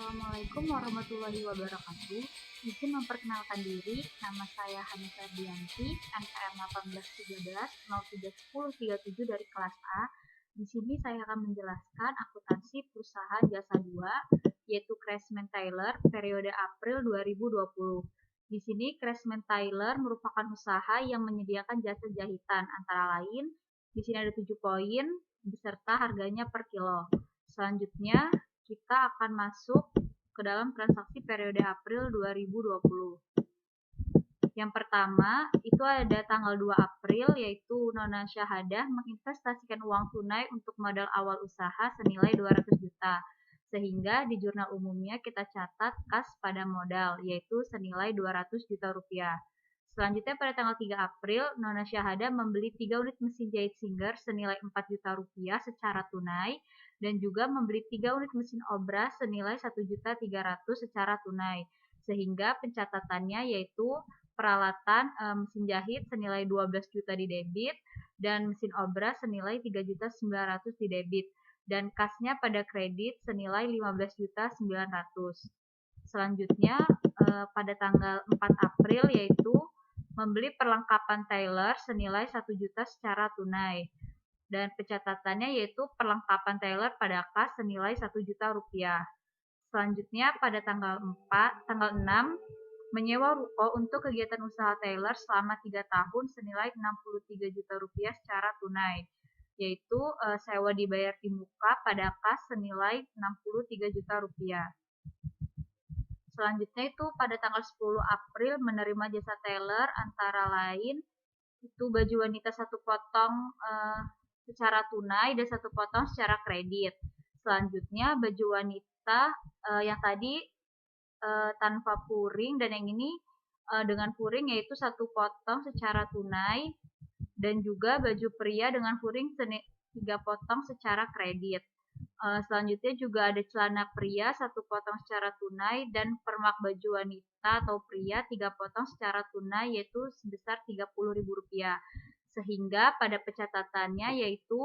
Assalamualaikum warahmatullahi wabarakatuh. Izin memperkenalkan diri, nama saya Hanifah Dianti, NPM 1813 031037 dari kelas A. Di sini saya akan menjelaskan akuntansi perusahaan jasa 2, yaitu Craftsman Tailor periode April 2020. Di sini Craftsman Tailor merupakan usaha yang menyediakan jasa jahitan, antara lain di sini ada 7 poin beserta harganya per kilo. Selanjutnya kita akan masuk ke dalam transaksi periode April 2020. Yang pertama, itu ada tanggal 2 April, yaitu Nona Syahadah menginvestasikan uang tunai untuk modal awal usaha senilai 200 juta. Sehingga di jurnal umumnya kita catat kas pada modal, yaitu senilai 200 juta rupiah. Selanjutnya pada tanggal 3 April, Nona Syahadah membeli 3 unit mesin jahit Singer senilai 4 juta rupiah secara tunai dan juga membeli 3 unit mesin obras senilai 1.300.000 secara tunai. Sehingga pencatatannya yaitu peralatan mesin jahit senilai 12 juta di debit dan mesin obras senilai 3.900.000 di debit dan kasnya pada kredit senilai 15.900.000. Selanjutnya pada tanggal 4 April yaitu membeli perlengkapan tailor senilai 1 juta secara tunai. Dan pencatatannya yaitu perlengkapan tailor pada kas senilai 1 juta rupiah. Selanjutnya pada tanggal 6 menyewa ruko untuk kegiatan usaha tailor selama 3 tahun senilai 63 juta rupiah secara tunai. Yaitu sewa dibayar di muka pada kas senilai 63 juta rupiah. Selanjutnya itu pada tanggal 10 April menerima jasa tailor antara lain itu baju wanita 1 potong secara tunai dan 1 potong secara kredit. Selanjutnya baju wanita yang tadi tanpa puring dan yang ini dengan puring yaitu 1 potong secara tunai dan juga baju pria dengan puring 3 potong secara kredit. Selanjutnya juga ada celana pria 1 potong secara tunai dan permak baju wanita atau pria 3 potong secara tunai yaitu sebesar Rp30.000. Sehingga pada pencatatannya yaitu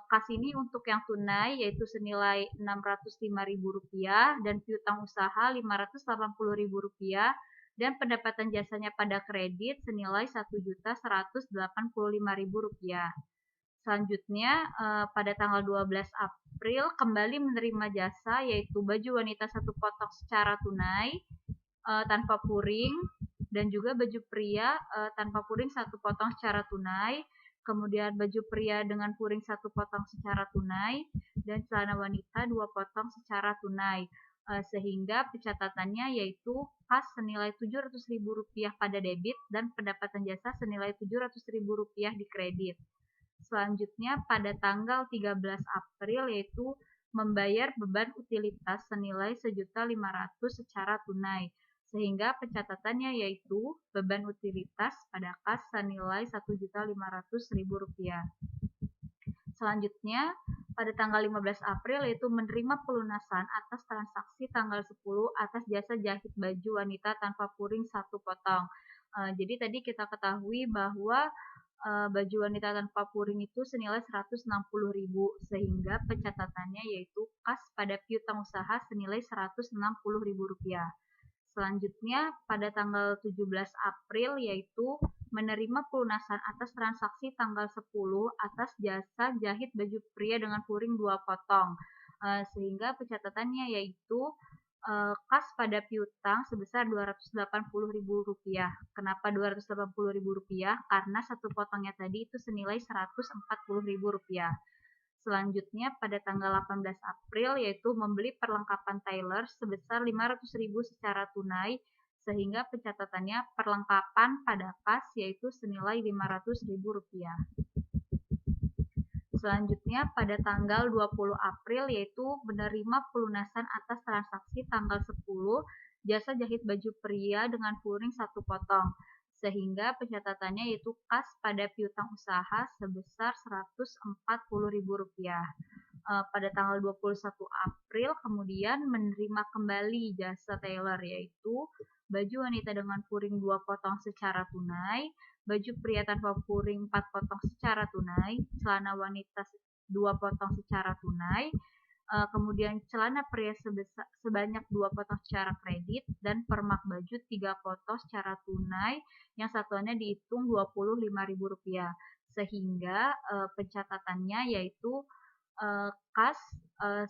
kas ini untuk yang tunai yaitu senilai Rp605.000 dan piutang usaha Rp580.000 dan pendapatan jasanya pada kredit senilai Rp1.185.000. Selanjutnya pada tanggal 12 April kembali menerima jasa yaitu baju wanita 1 potong secara tunai tanpa puring dan juga baju pria tanpa puring 1 potong secara tunai, kemudian baju pria dengan puring 1 potong secara tunai dan celana wanita 2 potong secara tunai. Sehingga pencatatannya yaitu kas senilai Rp700.000 pada debit dan pendapatan jasa senilai Rp700.000 di kredit. Selanjutnya pada tanggal 13 April yaitu membayar beban utilitas senilai Rp1.500.000 secara tunai. Sehingga pencatatannya yaitu beban utilitas pada kas senilai Rp1.500.000. Selanjutnya pada tanggal 15 April yaitu menerima pelunasan atas transaksi tanggal 10 atas jasa jahit baju wanita tanpa puring 1 potong. Jadi tadi kita ketahui bahwa baju wanita tanpa puring itu senilai Rp160.000 sehingga pencatatannya yaitu kas pada piutang usaha senilai Rp160.000. Selanjutnya pada tanggal 17 April yaitu menerima pelunasan atas transaksi tanggal 10 atas jasa jahit baju pria dengan puring 2 potong. Sehingga pencatatannya yaitu kas pada piutang sebesar Rp280.000. Kenapa Rp280.000? Karena 1 potongnya tadi itu senilai Rp140.000. Selanjutnya pada tanggal 18 April yaitu membeli perlengkapan tailor sebesar Rp500.000 secara tunai sehingga pencatatannya perlengkapan pada kas yaitu senilai Rp500.000. Selanjutnya pada tanggal 20 April yaitu menerima pelunasan atas transaksi tanggal 10 jasa jahit baju pria dengan puring 1 potong. Sehingga pencatatannya yaitu kas pada piutang usaha sebesar Rp140.000. Pada tanggal 21 April kemudian menerima kembali jasa tailor yaitu baju wanita dengan puring 2 potong secara tunai, baju pria tanpa puring 4 potong secara tunai, celana wanita 2 potong secara tunai, Kemudian celana pria sebanyak 2 potong secara kredit dan permak baju 3 potong secara tunai yang satuannya dihitung Rp25.000. Sehingga pencatatannya yaitu kas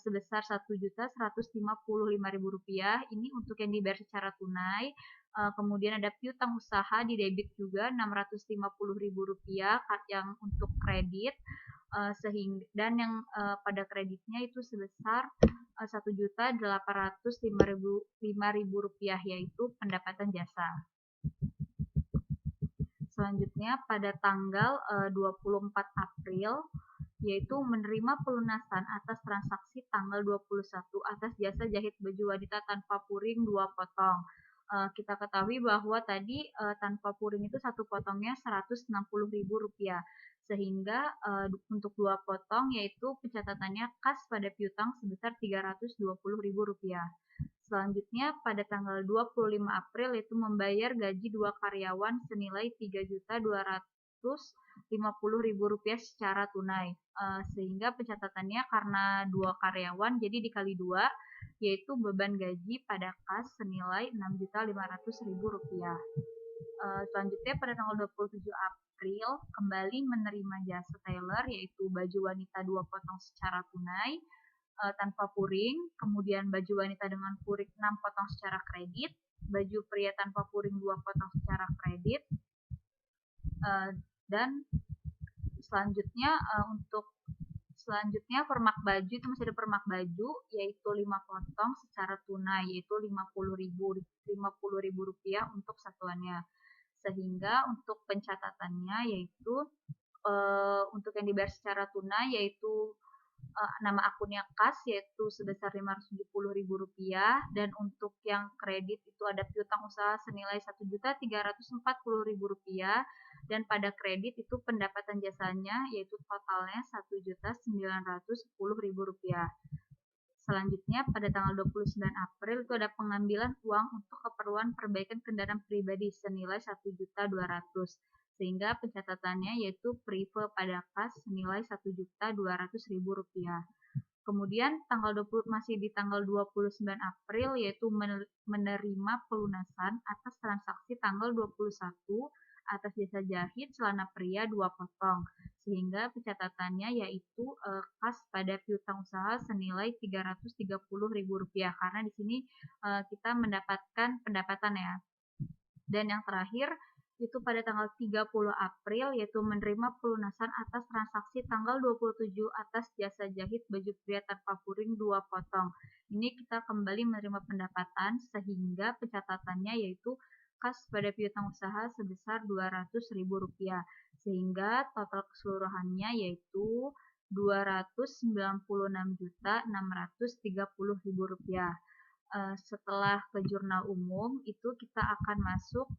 sebesar Rp1.155.000 ini untuk yang dibayar secara tunai. Kemudian ada piutang usaha di debit juga Rp650.000 yang untuk kredit, sehingga dan yang pada kreditnya itu sebesar Rp1.805.000 yaitu pendapatan jasa. Selanjutnya pada tanggal 24 April yaitu menerima pelunasan atas transaksi tanggal 21 atas jasa jahit baju wanita tanpa puring 2 potong. Kita ketahui bahwa tadi tanpa puring itu satu potongnya Rp160.000, sehingga untuk 2 potong yaitu pencatatannya kas pada piutang sebesar Rp320.000. Selanjutnya pada tanggal 25 April yaitu membayar gaji 2 karyawan senilai Rp3.250.000 secara tunai. Sehingga pencatatannya karena 2 karyawan jadi dikali 2 yaitu beban gaji pada kas senilai Rp6.500.000. Selanjutnya pada tanggal 27 April kembali menerima jasa tailor yaitu baju wanita 2 potong secara tunai tanpa puring, kemudian baju wanita dengan puring 6 potong secara kredit, baju pria tanpa puring 2 potong secara kredit, dan selanjutnya permak baju itu masih ada permak baju yaitu 5 potong secara tunai yaitu Rp50.000 untuk satuannya. Sehingga untuk pencatatannya yaitu untuk yang dibayar secara tunai yaitu nama akunnya kas yaitu sebesar Rp570.000 dan untuk yang kredit itu ada piutang usaha senilai Rp1.340.000 dan pada kredit itu pendapatan jasanya yaitu totalnya Rp1.910.000. Selanjutnya pada tanggal 29 April itu ada pengambilan uang untuk keperluan perbaikan kendaraan pribadi senilai Rp1.200.000 sehingga pencatatannya yaitu prive pada kas senilai Rp1.200.000. Kemudian masih di tanggal 29 April yaitu menerima pelunasan atas transaksi tanggal 21 atas jasa jahit celana pria 2 potong sehingga pencatatannya yaitu kas pada piutang usaha senilai Rp330.000 karena di sini kita mendapatkan pendapatan ya. Dan yang terakhir itu pada tanggal 30 April yaitu menerima pelunasan atas transaksi tanggal 27 atas jasa jahit baju pria tanpa puring 2 potong. Ini kita kembali menerima pendapatan sehingga pencatatannya yaitu kas pada piutang usaha sebesar Rp200.000 sehingga total keseluruhannya yaitu Rp296.630.000. Setelah ke jurnal umum itu kita akan masuk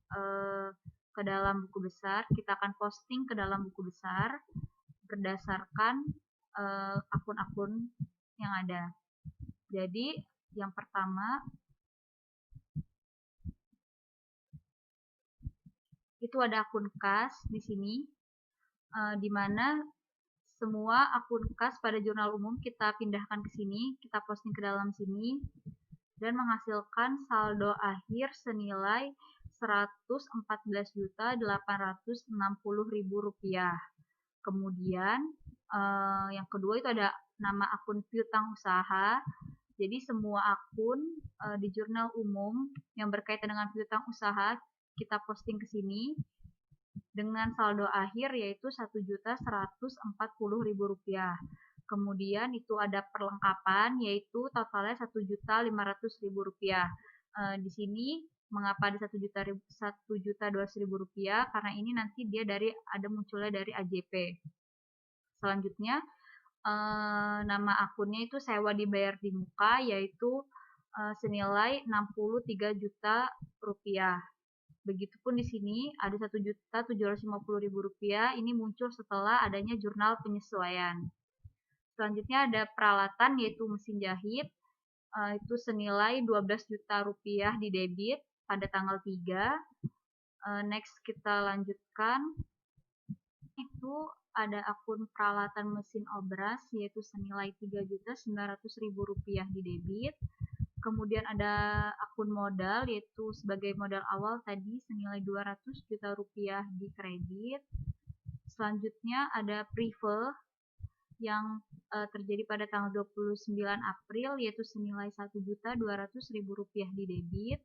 ke dalam buku besar, kita akan posting ke dalam buku besar berdasarkan akun-akun yang ada. Jadi yang pertama itu ada akun kas di sini, di mana semua akun kas pada jurnal umum kita pindahkan ke sini, kita posting ke dalam sini dan menghasilkan saldo akhir senilai Rp114.860.000. Kemudian yang kedua itu ada nama akun piutang usaha. Jadi semua akun di jurnal umum yang berkaitan dengan piutang usaha kita posting ke sini dengan saldo akhir yaitu Rp1.140.000. Kemudian itu ada perlengkapan yaitu totalnya Rp1.500.000. Di sini mengapa ada Rp1.200.000 karena ini nanti dia munculnya dari AJP. Selanjutnya nama akunnya itu sewa dibayar di muka yaitu senilai Rp63 juta. Begitupun di sini ada Rp1.750.000 ini muncul setelah adanya jurnal penyesuaian. Selanjutnya ada peralatan yaitu mesin jahit itu senilai Rp12 juta di debit pada tanggal 3. Next kita lanjutkan itu ada akun peralatan mesin obras yaitu senilai Rp3.900.000 di debit. Kemudian ada akun modal yaitu sebagai modal awal tadi senilai Rp200 juta di kredit. Selanjutnya ada preval yang terjadi pada tanggal 29 April yaitu senilai Rp1.200.000 di debit.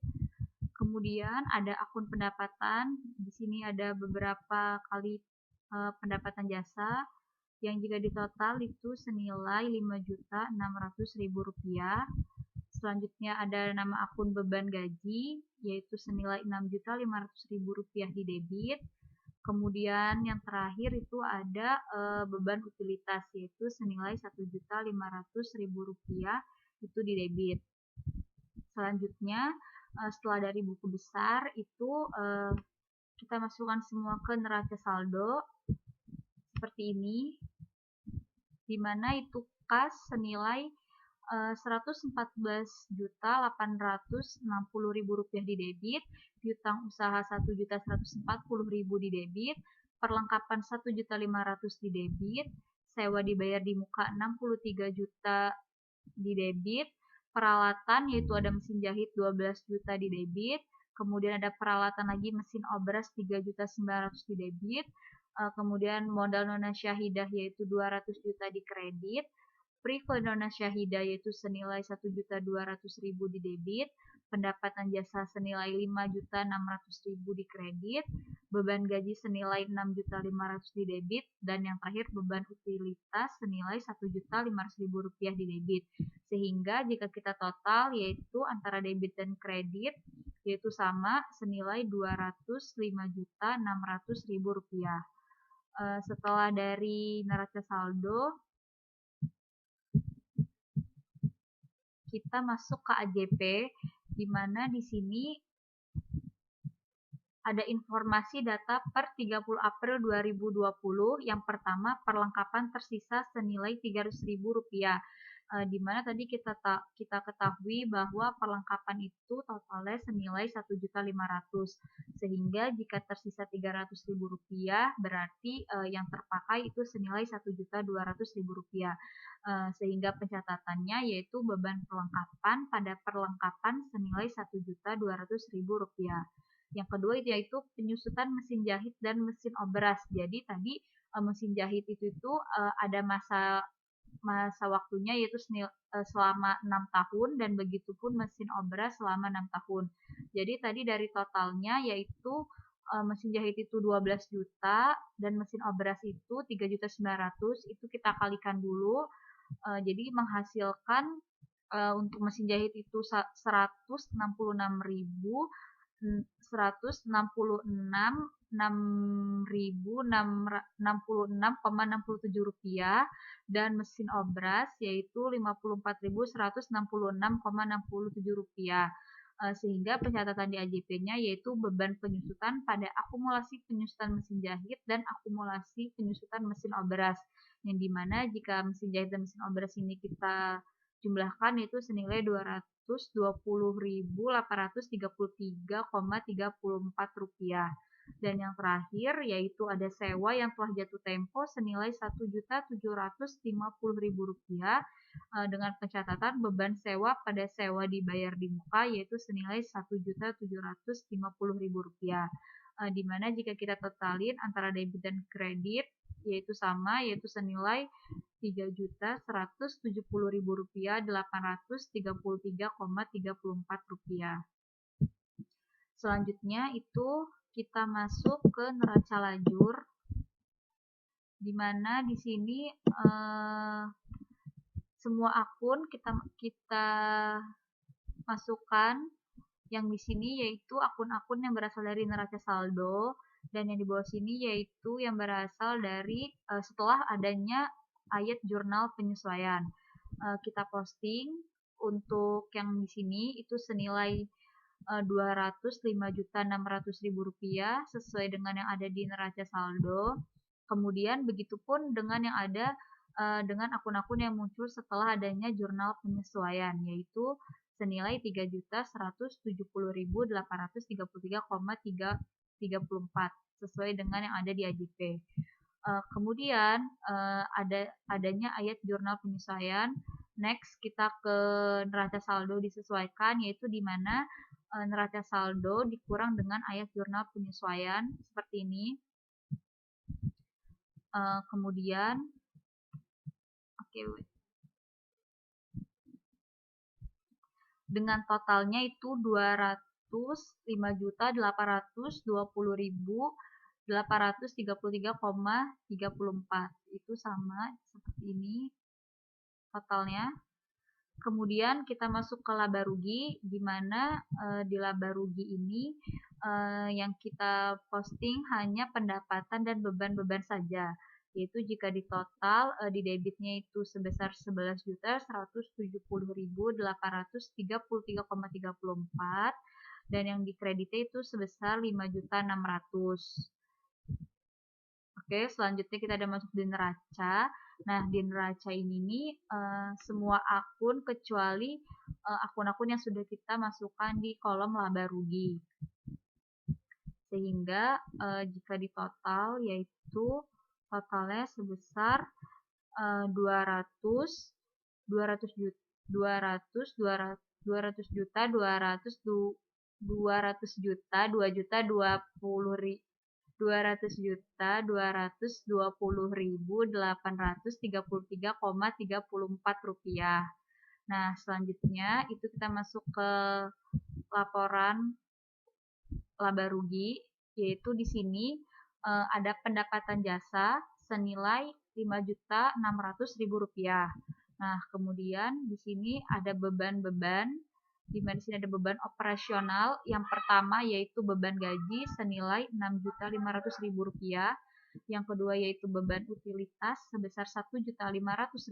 Kemudian ada akun pendapatan. Di sini ada beberapa kali pendapatan jasa yang jika ditotal itu senilai Rp5.600.000. Selanjutnya ada nama akun beban gaji yaitu senilai Rp6.500.000 di debit. Kemudian yang terakhir itu ada beban utilitas yaitu senilai Rp1.500.000 itu di debit. Selanjutnya setelah dari buku besar itu kita masukkan semua ke neraca saldo seperti ini, di mana itu kas senilai Rp114.860.000 di debit, piutang usaha Rp1.140.000 di debit, perlengkapan Rp1.500.000 di debit, sewa dibayar di muka Rp63 juta di debit, peralatan yaitu ada mesin jahit 12 juta di debit, kemudian ada peralatan lagi mesin obras 3.900.000 di debit, kemudian modal nona syahidah yaitu 200 juta di kredit, preval nona syahidah yaitu senilai 1.200.000 di debit, pendapatan jasa senilai 5.600.000 di kredit, beban gaji senilai 6.500.000 di debit, dan yang terakhir beban utilitas senilai Rp1.500.000 di debit. Sehingga jika kita total yaitu antara debit dan kredit yaitu sama senilai Rp205.600.000. Setelah dari neraca saldo kita masuk ke AJP, di mana di sini ada informasi data per 30 April 2020. Yang pertama, perlengkapan tersisa senilai Rp300.000. Di mana tadi kita ketahui bahwa perlengkapan itu totalnya senilai Rp1.500.000. Sehingga jika tersisa Rp300.000 berarti yang terpakai itu senilai Rp1.200.000. Sehingga pencatatannya yaitu beban perlengkapan pada perlengkapan senilai Rp1.200.000. Yang kedua yaitu penyusutan mesin jahit dan mesin obras. Jadi tadi mesin jahit itu ada masa waktunya yaitu selama 6 tahun dan begitupun mesin obras selama 6 tahun. Jadi tadi dari totalnya yaitu mesin jahit itu 12 juta dan mesin obras itu 3.900.000, itu kita kalikan dulu. Jadi menghasilkan untuk mesin jahit itu 166.666.666,67 rupiah dan mesin obras yaitu 54.166,67 rupiah. Sehingga pencatatan di AJP-nya yaitu beban penyusutan pada akumulasi penyusutan mesin jahit dan akumulasi penyusutan mesin obras, yang dimana jika mesin jahit dan mesin obras ini kita jumlahkan itu senilai Rp220.833,34. Dan yang terakhir yaitu ada sewa yang telah jatuh tempo senilai Rp1.750.000 dengan pencatatan beban sewa pada sewa dibayar di muka yaitu senilai Rp1.750.000. Di mana jika kita totalin antara debit dan kredit yaitu sama, yaitu senilai Rp3.170.833,34. Selanjutnya itu kita masuk ke neraca lajur, di mana di sini semua akun kita masukkan. Yang di sini yaitu akun-akun yang berasal dari neraca saldo, dan yang di bawah sini yaitu yang berasal dari setelah adanya ayat jurnal penyesuaian. Kita posting untuk yang di sini itu senilai Rp205.600.000 sesuai dengan yang ada di neraca saldo. Kemudian begitupun dengan yang ada dengan akun-akun yang muncul setelah adanya jurnal penyesuaian yaitu senilai Rp3.170.833,34 sesuai dengan yang ada di AJP. Kemudian adanya ayat jurnal penyesuaian. Next kita ke neraca saldo disesuaikan, yaitu di mana neraca saldo dikurang dengan ayat jurnal penyesuaian seperti ini. Kemudian dengan totalnya itu 205.820.833,34 itu sama seperti ini totalnya. Kemudian kita masuk ke laba rugi, di mana di laba rugi ini yang kita posting hanya pendapatan dan beban-beban saja, yaitu jika di total di debitnya itu sebesar 11.170.833,34 dan yang dikreditnya itu sebesar 5.600.000. Oke, selanjutnya kita ada masuk di neraca. Nah, di neraca ini nih semua akun kecuali akun-akun yang sudah kita masukkan di kolom laba rugi. Sehingga jika di total yaitu totalnya sebesar 200 rupiah. Nah, selanjutnya itu kita masuk ke laporan laba rugi, yaitu di sini ada pendapatan jasa senilai Rp5.600.000. Nah, kemudian di sini ada beban-beban, di mana di sini ada beban operasional. Yang pertama yaitu beban gaji senilai Rp6.500.000. Yang kedua yaitu beban utilitas sebesar Rp1.500.000.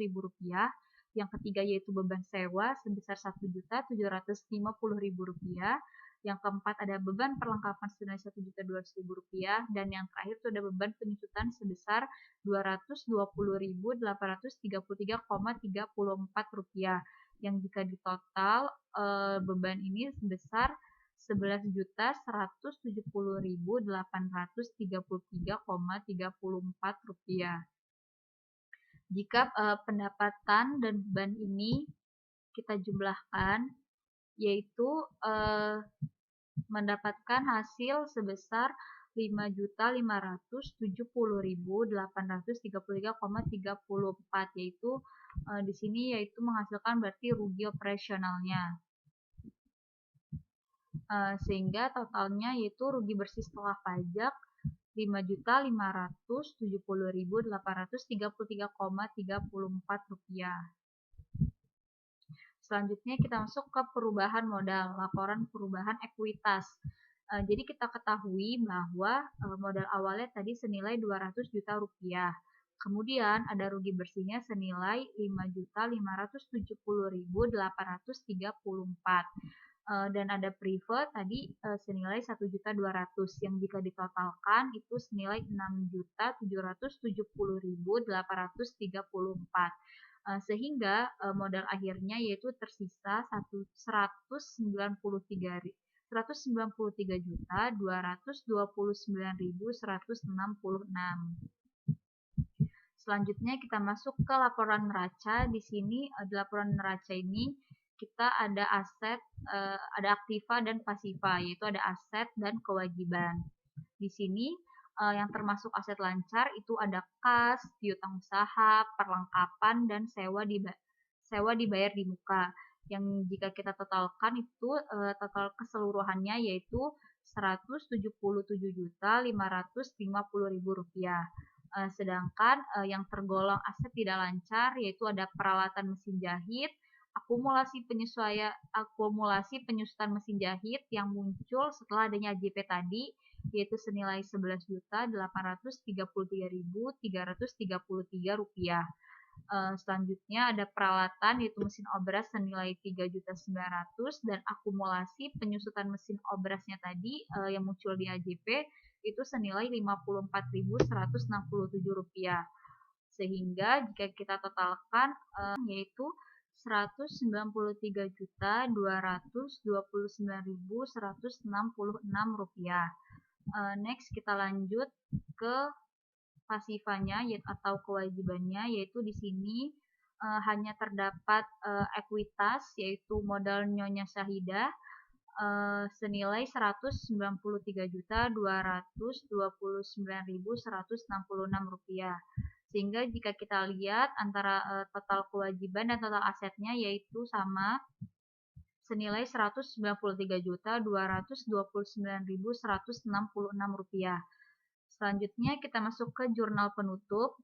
Yang ketiga yaitu beban sewa sebesar Rp1.750.000. Yang keempat ada beban perlengkapan senilai Rp1.200.000 dan yang terakhir itu ada beban penyusutan sebesar Rp220.833,34 yang jika di total beban ini sebesar Rp11.170.833,34. Jika pendapatan dan beban ini kita jumlahkan, yaitu mendapatkan hasil sebesar Rp5.570.833,34, yaitu di sini yaitu menghasilkan berarti rugi operasionalnya. Sehingga totalnya yaitu rugi bersih setelah pajak Rp5.570.833,34. Selanjutnya kita masuk ke perubahan modal, laporan perubahan ekuitas. Jadi kita ketahui bahwa modal awalnya tadi senilai Rp200 juta. Kemudian ada rugi bersihnya senilai Rp5.570.834. Dan ada prive tadi senilai Rp1.200.000 yang jika ditotalkan itu senilai Rp6.770.834. Sehingga modal akhirnya yaitu tersisa Rp193.229.166. Selanjutnya kita masuk ke laporan neraca. Di sini di laporan neraca ini kita ada aset, ada aktiva dan pasiva, yaitu ada aset dan kewajiban. Di sini yang termasuk aset lancar itu ada kas, piutang usaha, perlengkapan, dan sewa dibayar di muka. Yang jika kita totalkan itu total keseluruhannya yaitu Rp177.550.000. Sedangkan yang tergolong aset tidak lancar yaitu ada peralatan mesin jahit, akumulasi penyusutan mesin jahit yang muncul setelah adanya AJP tadi, yaitu senilai Rp11.833.333. Selanjutnya ada peralatan yaitu mesin obras senilai Rp3.900.000 dan akumulasi penyusutan mesin obrasnya tadi yang muncul di AJP itu senilai Rp53.167. Sehingga jika kita totalkan yaitu Rp193.229.166. Next kita lanjut ke pasifanya atau kewajibannya, yaitu di sini hanya terdapat ekuitas, yaitu modal Nyonya Syahidah senilai Rp193.229.166. Sehingga jika kita lihat antara total kewajiban dan total asetnya yaitu sama, senilai Rp193.229.166. Selanjutnya kita masuk ke jurnal penutup.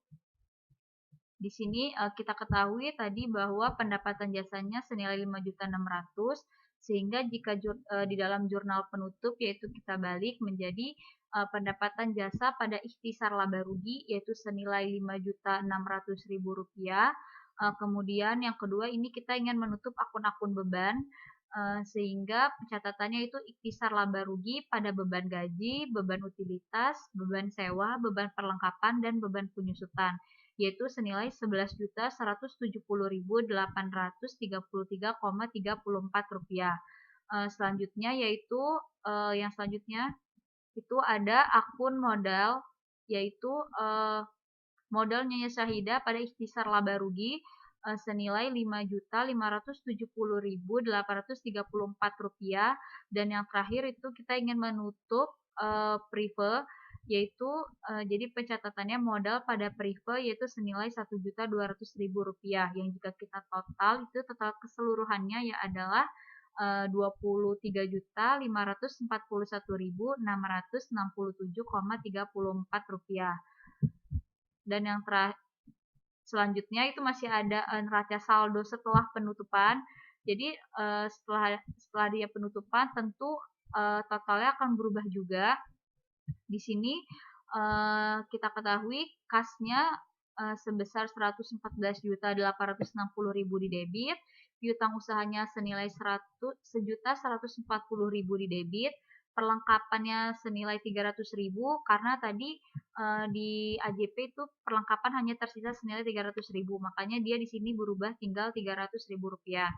Di sini kita ketahui tadi bahwa pendapatan jasanya senilai 5.600.000, sehingga jika di dalam jurnal penutup yaitu kita balik menjadi pendapatan jasa pada ikhtisar laba rugi yaitu senilai Rp5.600.000. Kemudian yang kedua ini kita ingin menutup akun-akun beban, sehingga pencatatannya itu ikhtisar laba rugi pada beban gaji, beban utilitas, beban sewa, beban perlengkapan, dan beban penyusutan, yaitu senilai Rp11.170.833,34. Selanjutnya yaitu yang selanjutnya itu ada akun modal, yaitu modal Nyonya Syahidah pada ikhtisar laba rugi senilai Rp5.570.834, dan yang terakhir itu kita ingin menutup prive, yaitu jadi pencatatannya modal pada prive yaitu senilai Rp1.200.000, yang jika kita total itu total keseluruhannya ya adalah Rp23.541.667,34. Dan yang selanjutnya itu masih ada neraca saldo setelah penutupan. Jadi setelah dia penutupan tentu totalnya akan berubah juga. Di sini kita ketahui kasnya sebesar Rp114.860.000 di debit, piutang usahanya senilai Rp1.140.000 di debit, perlengkapannya senilai Rp300.000 karena tadi di AJP itu perlengkapan hanya tersisa senilai Rp300.000, makanya dia di sini berubah tinggal Rp300.000.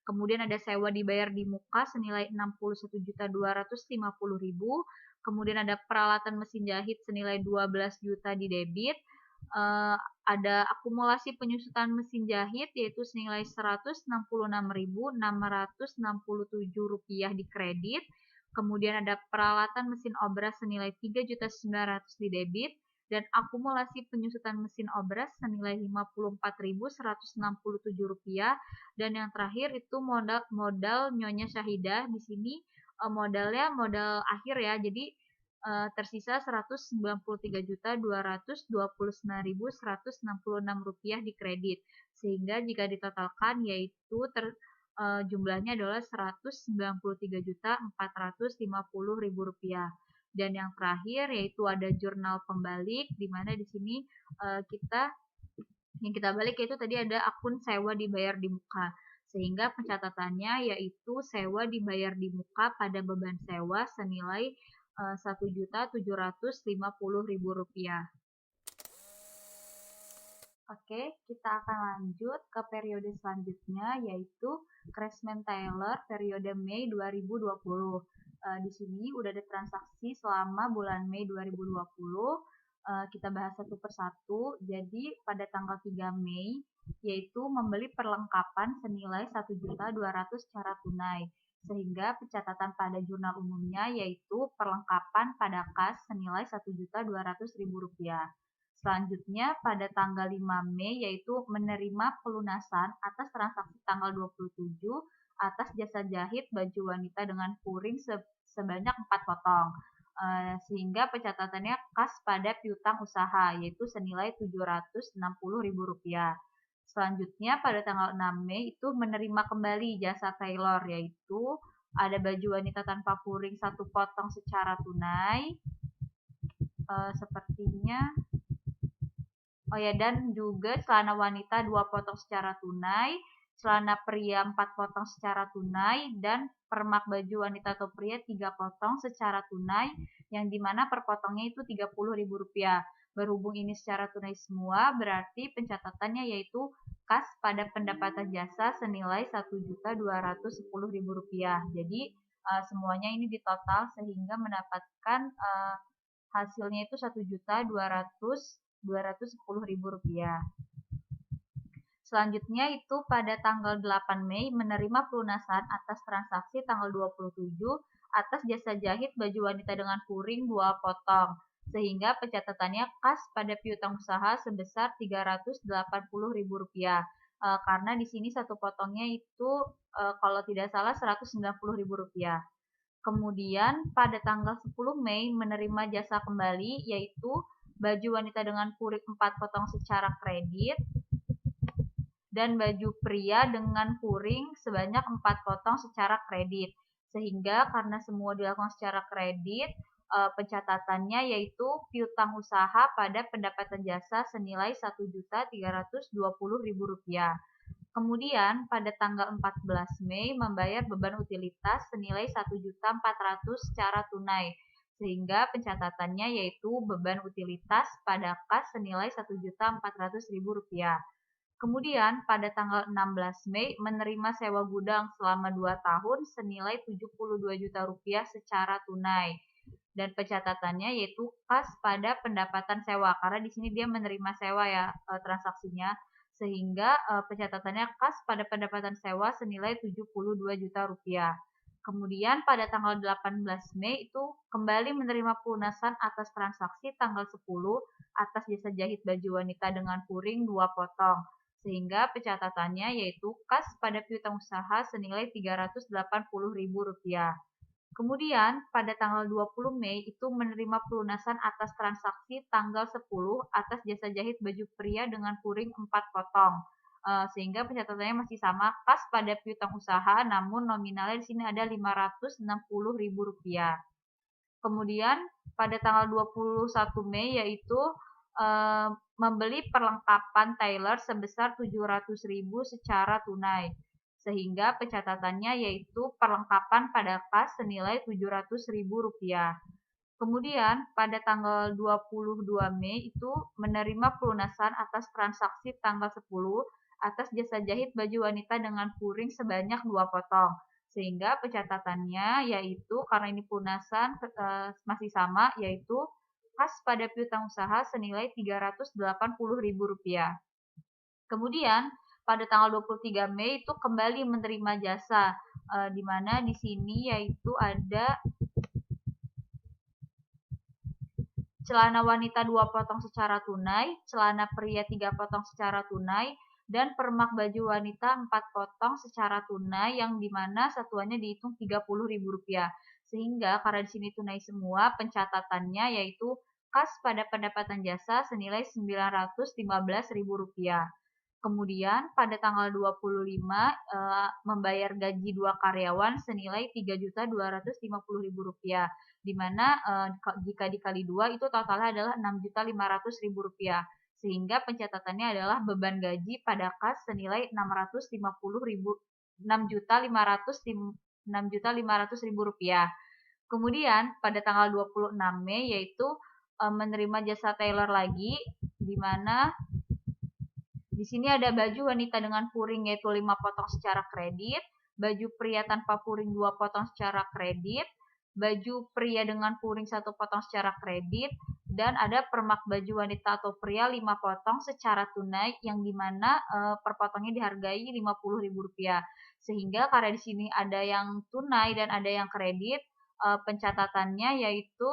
Kemudian ada sewa dibayar di muka senilai Rp61.250.000. Kemudian ada peralatan mesin jahit senilai Rp12 juta di debit. Ada akumulasi penyusutan mesin jahit yaitu senilai Rp166.667 di kredit. Kemudian ada peralatan mesin obras senilai Rp3.900.000 di debit, dan akumulasi penyusutan mesin obras senilai Rp54.167, dan yang terakhir itu modal Nyonya Syahidah. Di sini modalnya modal akhir ya, jadi tersisa Rp193.229.166 di kredit, sehingga jika ditotalkan yaitu jumlahnya adalah Rp193.450.000. Dan yang terakhir yaitu ada jurnal pembalik, di mana di sini yang kita balik yaitu tadi ada akun sewa dibayar di muka, sehingga pencatatannya yaitu sewa dibayar di muka pada beban sewa senilai Rp1.750.000. Oke, kita akan lanjut ke periode selanjutnya yaitu Craftsman-Taylor periode Mei 2020. Di sini udah ada transaksi selama bulan Mei 2020. Kita bahas satu persatu. Jadi pada tanggal 3 Mei yaitu membeli perlengkapan senilai Rp1.200.000 secara tunai. Sehingga pencatatan pada jurnal umumnya yaitu perlengkapan pada kas senilai Rp1.200.000. Selanjutnya pada tanggal 5 Mei yaitu menerima pelunasan atas transaksi tanggal 27 atas jasa jahit baju wanita dengan puring sebanyak 4 potong. Sehingga pencatatannya kas pada piutang usaha yaitu senilai Rp760.000. Selanjutnya pada tanggal 6 Mei itu menerima kembali jasa tailor, yaitu ada baju wanita tanpa puring 1 potong secara tunai. Sepertinya dan juga celana wanita 2 potong secara tunai, celana pria 4 potong secara tunai, dan permak baju wanita atau pria 3 potong secara tunai, yang dimana per potongnya itu Rp30.000. Berhubung ini secara tunai semua, berarti pencatatannya yaitu kas pada pendapatan jasa senilai Rp1.210.000. Jadi semuanya ini ditotal sehingga mendapatkan hasilnya itu Rp210.000. Selanjutnya itu pada tanggal 8 Mei menerima pelunasan atas transaksi tanggal 27 atas jasa jahit baju wanita dengan puring 2 potong, sehingga pencatatannya kas pada piutang usaha sebesar Rp380.000. Karena di sini satu potongnya itu kalau tidak salah Rp190.000. Kemudian pada tanggal 10 Mei menerima jasa kembali yaitu baju wanita dengan puring 4 potong secara kredit dan baju pria dengan puring sebanyak 4 potong secara kredit. Sehingga karena semua dilakukan secara kredit, pencatatannya yaitu piutang usaha pada pendapatan jasa senilai Rp1.320.000. Kemudian pada tanggal 14 Mei membayar beban utilitas senilai Rp1.400.000 secara tunai. Sehingga pencatatannya yaitu beban utilitas pada kas senilai Rp1.400.000. Kemudian pada tanggal 16 Mei menerima sewa gudang selama 2 tahun senilai Rp72 juta secara tunai. Dan pencatatannya yaitu kas pada pendapatan sewa karena di sini dia menerima sewa ya transaksinya, sehingga pencatatannya kas pada pendapatan sewa senilai Rp72 juta. Kemudian pada tanggal 18 Mei itu kembali menerima pelunasan atas transaksi tanggal 10 atas jasa jahit baju wanita dengan puring 2 potong. Sehingga pencatatannya yaitu kas pada piutang usaha senilai Rp380.000. Kemudian pada tanggal 20 Mei itu menerima pelunasan atas transaksi tanggal 10 atas jasa jahit baju pria dengan puring 4 potong. Sehingga pencatatannya masih sama kas pada piutang usaha namun nominalnya di sini ada Rp560.000. Kemudian pada tanggal 21 Mei yaitu membeli perlengkapan tailor sebesar Rp700.000 secara tunai. Sehingga pencatatannya yaitu perlengkapan pada kas senilai Rp700.000. Kemudian pada tanggal 22 Mei itu menerima pelunasan atas transaksi tanggal 10 atas jasa jahit baju wanita dengan puring sebanyak 2 potong. Sehingga pencatatannya yaitu karena ini pelunasan masih sama yaitu kas pada piutang usaha senilai Rp380.000. Kemudian pada tanggal 23 Mei itu kembali menerima jasa di mana di sini yaitu ada celana wanita 2 potong secara tunai, celana pria 3 potong secara tunai, dan permak baju wanita 4 potong secara tunai yang dimana satuannya dihitung Rp30.000. Sehingga karena di sini tunai semua, pencatatannya yaitu kas pada pendapatan jasa senilai Rp915.000. Kemudian pada tanggal 25 membayar gaji 2 karyawan senilai Rp3.250.000, di mana jika dikali 2 itu totalnya adalah Rp6.500.000. Sehingga pencatatannya adalah beban gaji pada kas senilai Rp650.000. Kemudian pada tanggal 26 Mei yaitu menerima jasa tailor lagi, di mana di sini ada baju wanita dengan puring yaitu 5 potong secara kredit, baju pria tanpa puring 2 potong secara kredit, baju pria dengan puring 1 potong secara kredit, dan ada permak baju wanita atau pria 5 potong secara tunai yang dimana per potongnya dihargai Rp50.000. Sehingga karena di sini ada yang tunai dan ada yang kredit, pencatatannya yaitu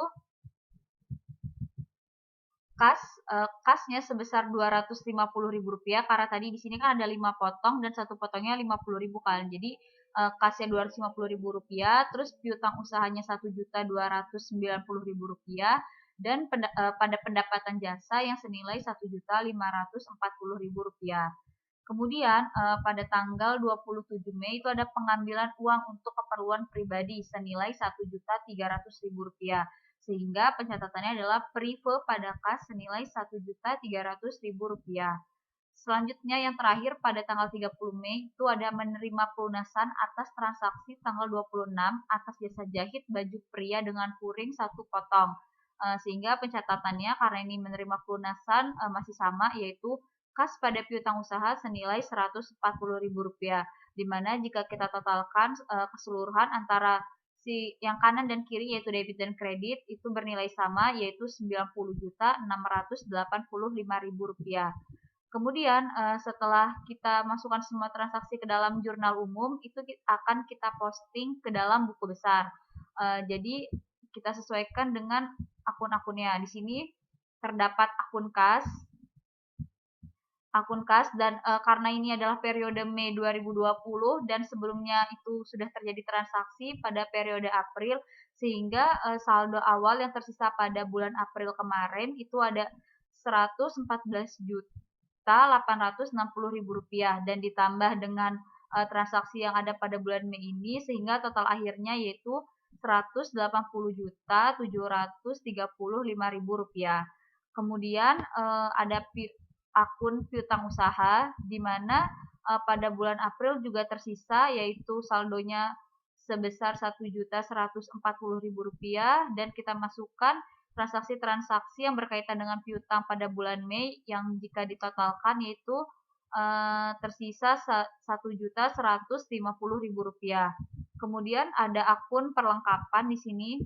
kasnya sebesar Rp250.000 karena tadi di sini kan ada 5 potong dan satu potongnya Rp50.000 kan. Jadi kasnya Rp250.000, terus piutang usahanya Rp1.290.000 dan pada pendapatan jasa yang senilai Rp1.540.000. Kemudian pada tanggal 27 Mei itu ada pengambilan uang untuk keperluan pribadi senilai Rp1.300.000. Sehingga pencatatannya adalah prive pada kas senilai Rp1.300.000. Selanjutnya yang terakhir pada tanggal 30 Mei itu ada menerima pelunasan atas transaksi tanggal 26 atas jasa jahit baju pria dengan puring 1 potong. Sehingga pencatatannya karena ini menerima pelunasan masih sama yaitu kas pada piutang usaha senilai Rp140.000. Dimana jika kita totalkan keseluruhan antara yang kanan dan kiri yaitu debit dan kredit itu bernilai sama, yaitu Rp90.685.000. Kemudian setelah kita masukkan semua transaksi ke dalam jurnal umum, itu akan kita posting ke dalam buku besar. Jadi kita sesuaikan dengan akun-akunnya. Di sini terdapat akun kas dan karena ini adalah periode Mei 2020 dan sebelumnya itu sudah terjadi transaksi pada periode April, sehingga saldo awal yang tersisa pada bulan April kemarin itu ada Rp114.860.000 dan ditambah dengan transaksi yang ada pada bulan Mei ini, sehingga total akhirnya yaitu Rp180.735.000. Kemudian ada akun piutang usaha, di mana pada bulan April juga tersisa, yaitu saldonya sebesar Rp1.140.000 dan kita masukkan transaksi-transaksi yang berkaitan dengan piutang pada bulan Mei yang jika ditotalkan yaitu tersisa Rp1.150.000. Kemudian ada akun perlengkapan di sini.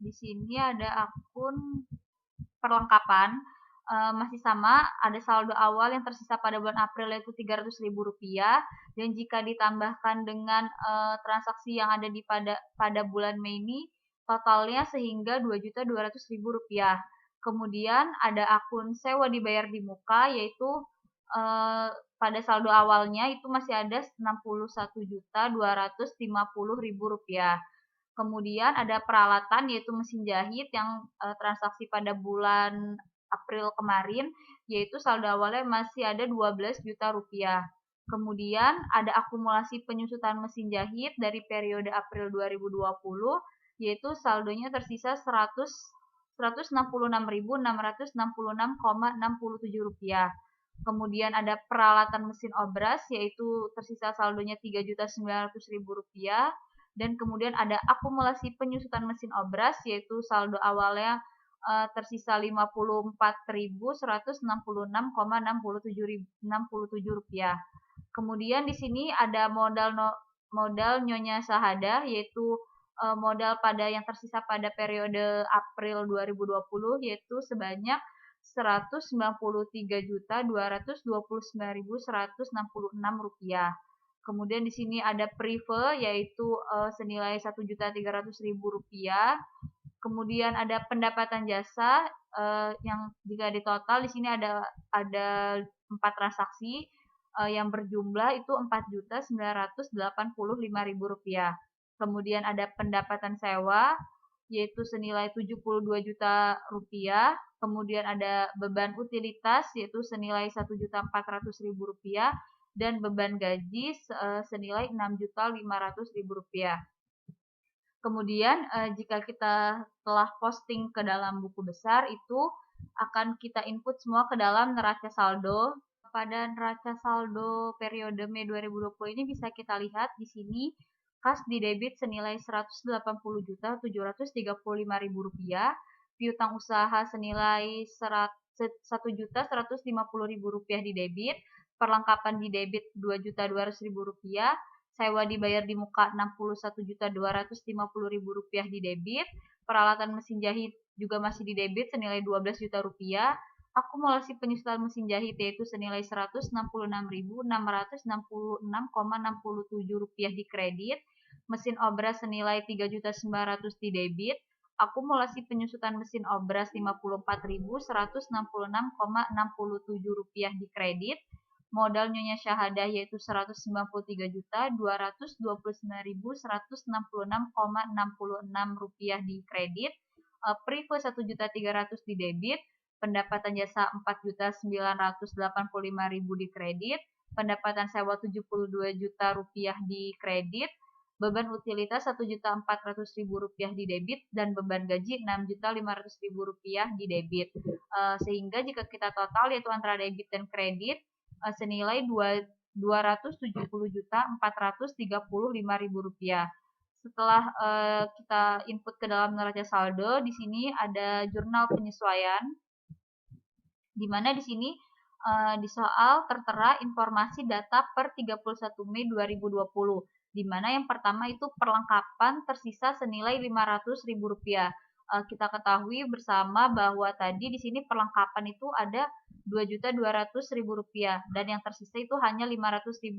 Di sini ada akun perlengkapan, masih sama, ada saldo awal yang tersisa pada bulan April yaitu Rp300.000 dan jika ditambahkan dengan transaksi yang ada pada bulan Mei ini totalnya sehingga Rp2.200.000. Kemudian ada akun sewa dibayar di muka, yaitu pada saldo awalnya itu masih ada Rp61.250.000. Kemudian ada peralatan yaitu mesin jahit yang transaksi pada bulan April kemarin, yaitu saldo awalnya masih ada Rp12 juta. Kemudian ada akumulasi penyusutan mesin jahit dari periode April 2020, yaitu saldonya tersisa Rp166.666,67. Kemudian ada peralatan mesin obras, yaitu tersisa saldonya Rp3.900.000. Dan kemudian ada akumulasi penyusutan mesin obras, yaitu saldo awalnya tersisa Rp54.166,67. Kemudian di sini ada modal Nyonya Sahada, yaitu modal yang tersisa pada periode April 2020 yaitu sebanyak Rp193.229.166. Kemudian di sini ada prive, yaitu senilai Rp1.300.000. Kemudian ada pendapatan jasa yang jika ditotal di sini ada 4 transaksi yang berjumlah itu Rp4.985.000. Kemudian ada pendapatan sewa yaitu senilai Rp72 juta. Kemudian ada beban utilitas yaitu senilai Rp1.400.000 dan beban gaji senilai Rp6.500.000. Kemudian jika kita telah posting ke dalam buku besar, itu akan kita input semua ke dalam neraca saldo. Pada neraca saldo periode Mei 2020 ini bisa kita lihat di sini kas di debit senilai Rp180.735.000, piutang usaha senilai Rp1.150.000 di debit, perlengkapan di debit Rp2.200.000, sewa dibayar di muka Rp61.250.000 di debit, peralatan mesin jahit juga masih di debit senilai Rp12 juta, akumulasi penyusutan mesin jahit yaitu senilai Rp166.666,67 di kredit, mesin obras senilai Rp3.900.000 di debit, akumulasi penyusutan mesin obras Rp54.166,67 di kredit, modal Nyonya Syahadah yaitu Rp193.229.166,66 di kredit, prive Rp1.300.000 di debit, pendapatan jasa Rp4.985.000 di kredit, pendapatan sewa Rp72 juta di kredit, beban utilitas Rp1.400.000 di debit, dan beban gaji Rp6.500.000 di debit. Sehingga jika kita total yaitu antara debit dan kredit senilai Rp270.435.000. Setelah kita input ke dalam neraca saldo, di sini ada jurnal penyesuaian, di mana di sini di soal tertera informasi data per 31 Mei 2020, di mana yang pertama itu perlengkapan tersisa senilai Rp500.000. Kita ketahui bersama bahwa tadi di sini perlengkapan itu ada Rp2.200.000 dan yang tersisa itu hanya Rp500.000.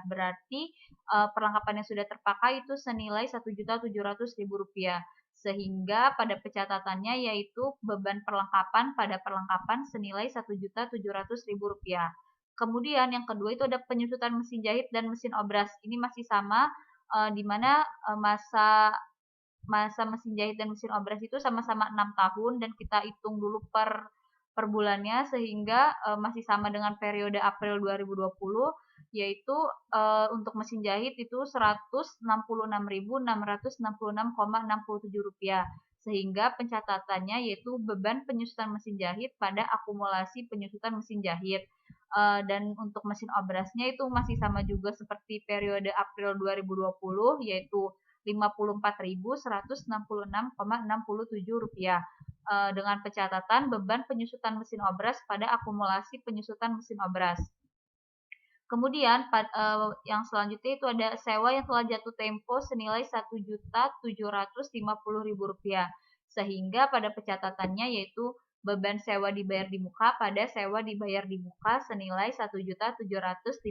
Berarti perlengkapan yang sudah terpakai itu senilai Rp1.700.000. Sehingga pada pencatatannya yaitu beban perlengkapan pada perlengkapan senilai Rp1.700.000. Kemudian yang kedua itu ada penyusutan mesin jahit dan mesin obras. Ini masih sama, di mana masa mesin jahit dan mesin obras itu sama-sama 6 tahun dan kita hitung dulu per bulannya sehingga masih sama dengan periode April 2020, yaitu untuk mesin jahit itu Rp166.666,67, sehingga pencatatannya yaitu beban penyusutan mesin jahit pada akumulasi penyusutan mesin jahit. Dan untuk mesin obrasnya itu masih sama juga seperti periode April 2020, yaitu Rp54.166,67, dengan pencatatan beban penyusutan mesin obras pada akumulasi penyusutan mesin obras. Kemudian yang selanjutnya itu ada sewa yang telah jatuh tempo senilai Rp1.750.000, sehingga pada pencatatannya yaitu beban sewa dibayar di muka pada sewa dibayar di muka senilai Rp1.750.000.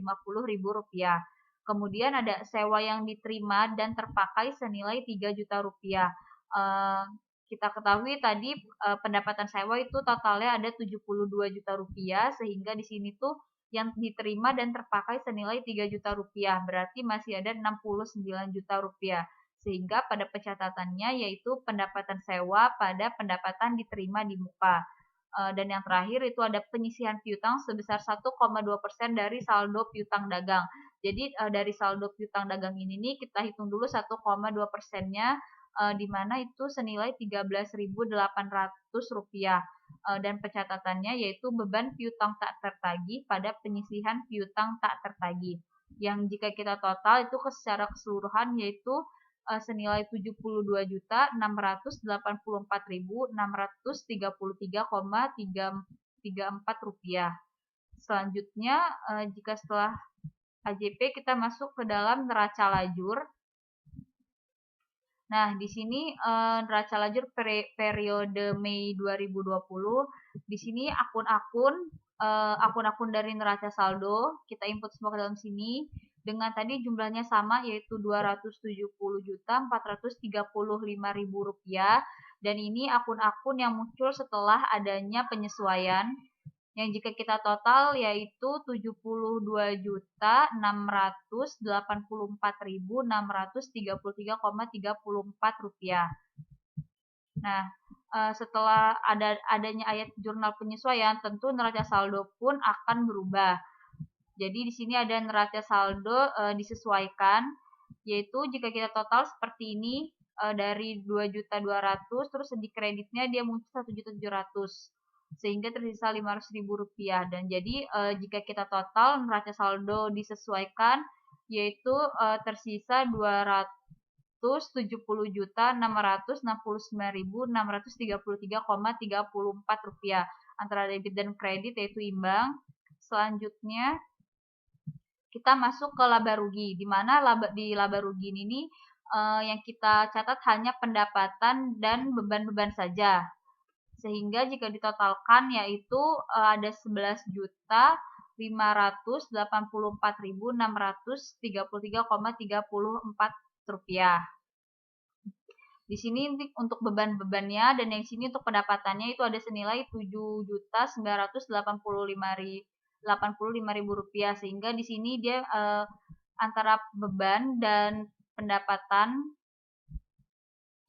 Kemudian ada sewa yang diterima dan terpakai senilai Rp3.000.000. Kita ketahui tadi pendapatan sewa itu totalnya ada Rp72.000.000, sehingga di sini tuh yang diterima dan terpakai senilai Rp3.000.000, berarti masih ada Rp69.000.000. Sehingga pada pencatatannya yaitu pendapatan sewa pada pendapatan diterima di muka. Dan yang terakhir itu ada penyisihan piutang sebesar 1,2% dari saldo piutang dagang. Jadi dari saldo piutang dagang ini nih kita hitung dulu 1,2%-nya, di mana itu senilai Rp13.800, dan pencatatannya yaitu beban piutang tak tertagih pada penyisihan piutang tak tertagih, yang jika kita total itu secara keseluruhan yaitu senilai Rp78.684.633,334. Selanjutnya, jika setelah AJP kita masuk ke dalam neraca lajur. Nah, di sini neraca lajur periode Mei 2020. Di sini akun-akun dari neraca saldo kita input semua ke dalam sini dengan tadi jumlahnya sama yaitu Rp270.435.000, dan ini akun-akun yang muncul setelah adanya penyesuaian yang jika kita total yaitu Rp74.684.633,34. Nah, setelah adanya ayat jurnal penyesuaian, tentu neraca saldo pun akan berubah. Jadi di sini ada neraca saldo disesuaikan, yaitu jika kita total seperti ini, dari 2.200.000 terus di kreditnya dia muncul 1.700.000, sehingga tersisa Rp500.000. Dan jadi jika kita total neraca saldo disesuaikan yaitu tersisa Rp279.663,34 antara debit dan kredit yaitu imbang. Selanjutnya kita masuk ke laba rugi, di mana di laba rugi ini yang kita catat hanya pendapatan dan beban-beban saja. Sehingga jika ditotalkan yaitu ada Rp11.084.633,34. Di sini untuk beban-bebannya dan yang sini untuk pendapatannya itu ada senilai Rp7.985.000, sehingga di sini dia antara beban dan pendapatan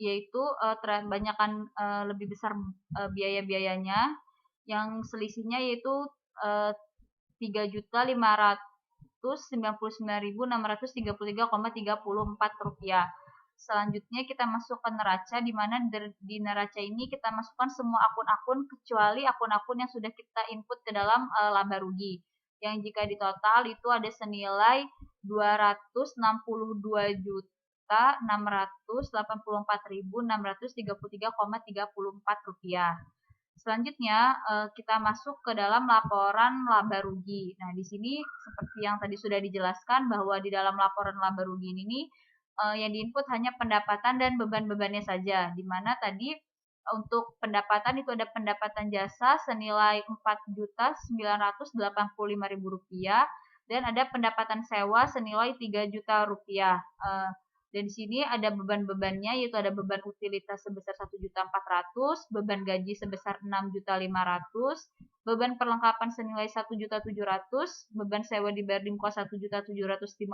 yaitu kebanyakan lebih besar biaya-biayanya, yang selisihnya yaitu Rp3.599.633,34. Selanjutnya kita masuk ke neraca, di mana di neraca ini kita masukkan semua akun-akun kecuali akun-akun yang sudah kita input ke dalam laba rugi, yang jika ditotal itu ada senilai Rp262.684.633,34. Selanjutnya, kita masuk ke dalam laporan laba rugi. Nah, di sini seperti yang tadi sudah dijelaskan bahwa di dalam laporan laba rugi ini nih, yang diinput hanya pendapatan dan beban-bebannya saja, di mana tadi untuk pendapatan itu ada pendapatan jasa senilai Rp4.985.000 dan ada pendapatan sewa senilai Rp3.000.000. Dan di sini ada beban-bebannya, yaitu ada beban utilitas sebesar Rp1.400.000, beban gaji sebesar Rp6.500.000, beban perlengkapan senilai Rp1.700.000, beban sewa dibayar di muka Rp1.750.000,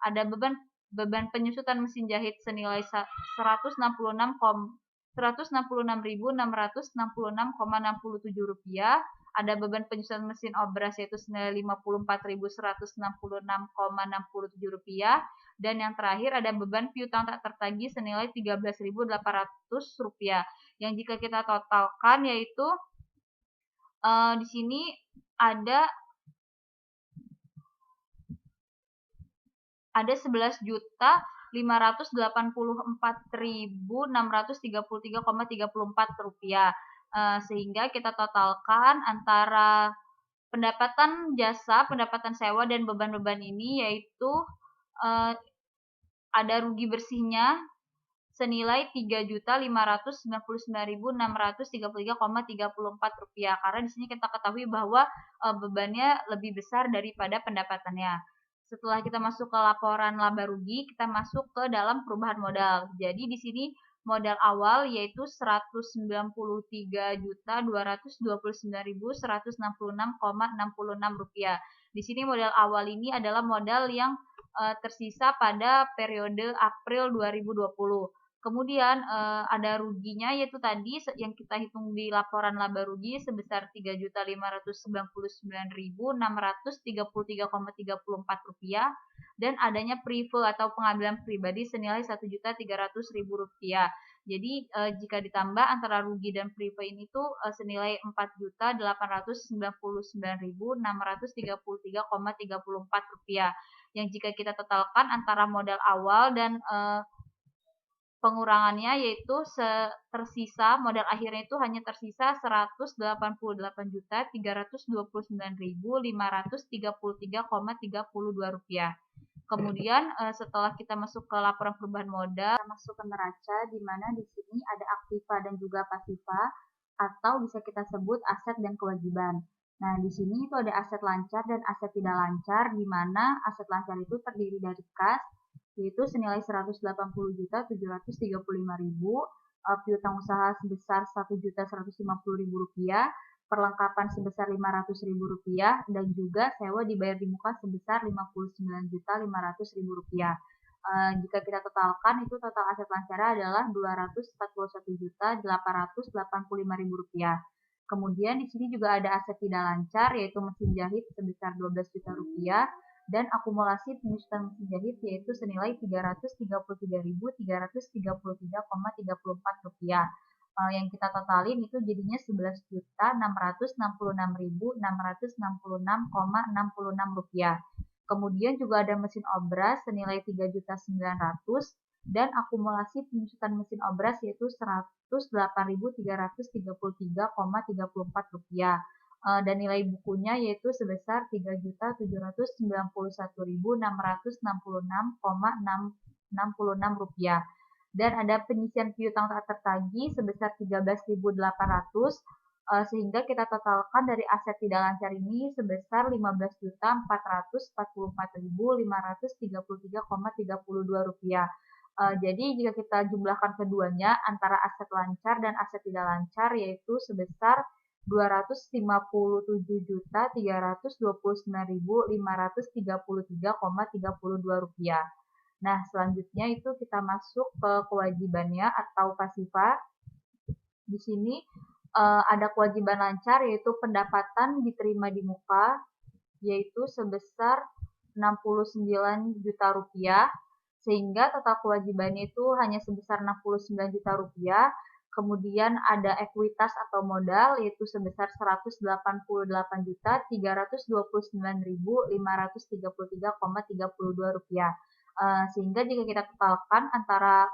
ada beban penyusutan mesin jahit senilai Rp166.666,67, ada beban penyusutan mesin obras yaitu senilai Rp54.166,67, dan yang terakhir ada beban piutang tak tertagih senilai Rp13.800, yang jika kita totalkan yaitu di sini ada 11.584.633,34 rupiah. Sehingga kita totalkan antara pendapatan jasa, pendapatan sewa, dan beban-beban ini yaitu ada rugi bersihnya senilai Rp3.599.633,34 karena di sini kita ketahui bahwa bebannya lebih besar daripada pendapatannya. Setelah kita masuk ke laporan laba rugi, kita masuk ke dalam perubahan modal. Jadi di sini modal awal yaitu Rp93.229.166,66. Di sini modal awal ini adalah modal yang tersisa pada periode April 2020. Kemudian ada ruginya yaitu tadi yang kita hitung di laporan laba rugi sebesar Rp3.599.633,34 dan adanya prive atau pengambilan pribadi senilai Rp1.300.000. Jadi jika ditambah antara rugi dan prive ini tuh senilai Rp4.899.633,34, yang jika kita totalkan antara modal awal dan pengurangannya yaitu tersisa modal akhirnya itu hanya tersisa Rp188.329.533,32. Kemudian setelah kita masuk ke laporan perubahan modal, kita masuk ke neraca di mana di sini ada aktiva dan juga pasiva atau bisa kita sebut aset dan kewajiban. Nah, di sini itu ada aset lancar dan aset tidak lancar, di mana aset lancar itu terdiri dari kas, yaitu senilai Rp180.735.000, piutang usaha sebesar Rp1.150.000, perlengkapan sebesar Rp500.000, dan juga sewa dibayar di muka sebesar Rp59.500.000. Jika kita totalkan, itu total aset lancar adalah Rp241.885.000. Kemudian di sini juga ada aset tidak lancar, yaitu mesin jahit sebesar Rp12 juta, dan akumulasi penyusutan mesin jahit yaitu senilai Rp333.333,34. Yang kita totalin itu jadinya Rp11.666.666,66. Kemudian juga ada mesin obras senilai Rp3.900.000 dan akumulasi penyusutan mesin obras yaitu Rp108.333,34. Dan nilai bukunya yaitu sebesar Rp3.791.966,66. Dan ada penyisian piutang tak tertagih sebesar Rp13.800, sehingga kita totalkan dari aset tidak lancar ini sebesar Rp15.444.533,32. Jadi jika kita jumlahkan keduanya antara aset lancar dan aset tidak lancar yaitu sebesar Rp259.329.533,32. Nah, selanjutnya itu kita masuk ke kewajibannya atau pasiva. Di sini ada kewajiban lancar yaitu pendapatan diterima di muka yaitu sebesar Rp69 juta, sehingga total kewajibannya itu hanya sebesar Rp69 juta. Kemudian ada ekuitas atau modal yaitu sebesar Rp188.329.533,32. Sehingga jika kita totalkan antara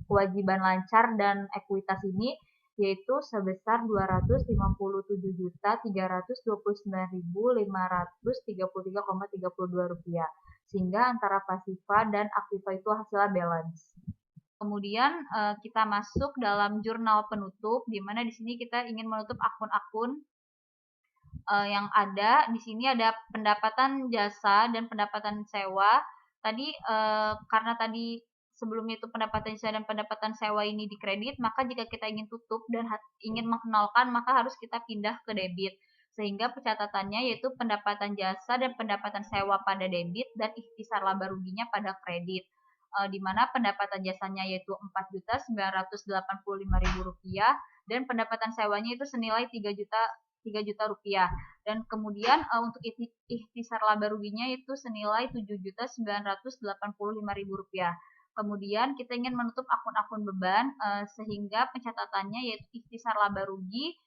kewajiban lancar dan ekuitas ini yaitu sebesar Rp257.329.533,32, sehingga antara pasifa dan aktiva itu hasilnya balance. Kemudian kita masuk dalam jurnal penutup, di mana di sini kita ingin menutup akun-akun yang ada. Di sini ada pendapatan jasa dan pendapatan sewa. Tadi karena tadi sebelumnya itu pendapatan jasa dan pendapatan sewa ini dikredit, maka jika kita ingin tutup dan ingin menolkan, maka harus kita pindah ke debit. Sehingga pencatatannya yaitu pendapatan jasa dan pendapatan sewa pada debit dan ikhtisar laba ruginya pada kredit. Di mana pendapatan jasanya yaitu Rp4.985.000 dan pendapatan sewanya itu senilai Rp3 juta dan kemudian untuk ikhtisar laba ruginya itu senilai Rp7.985.000. Kemudian kita ingin menutup akun-akun beban sehingga pencatatannya yaitu ikhtisar laba rugi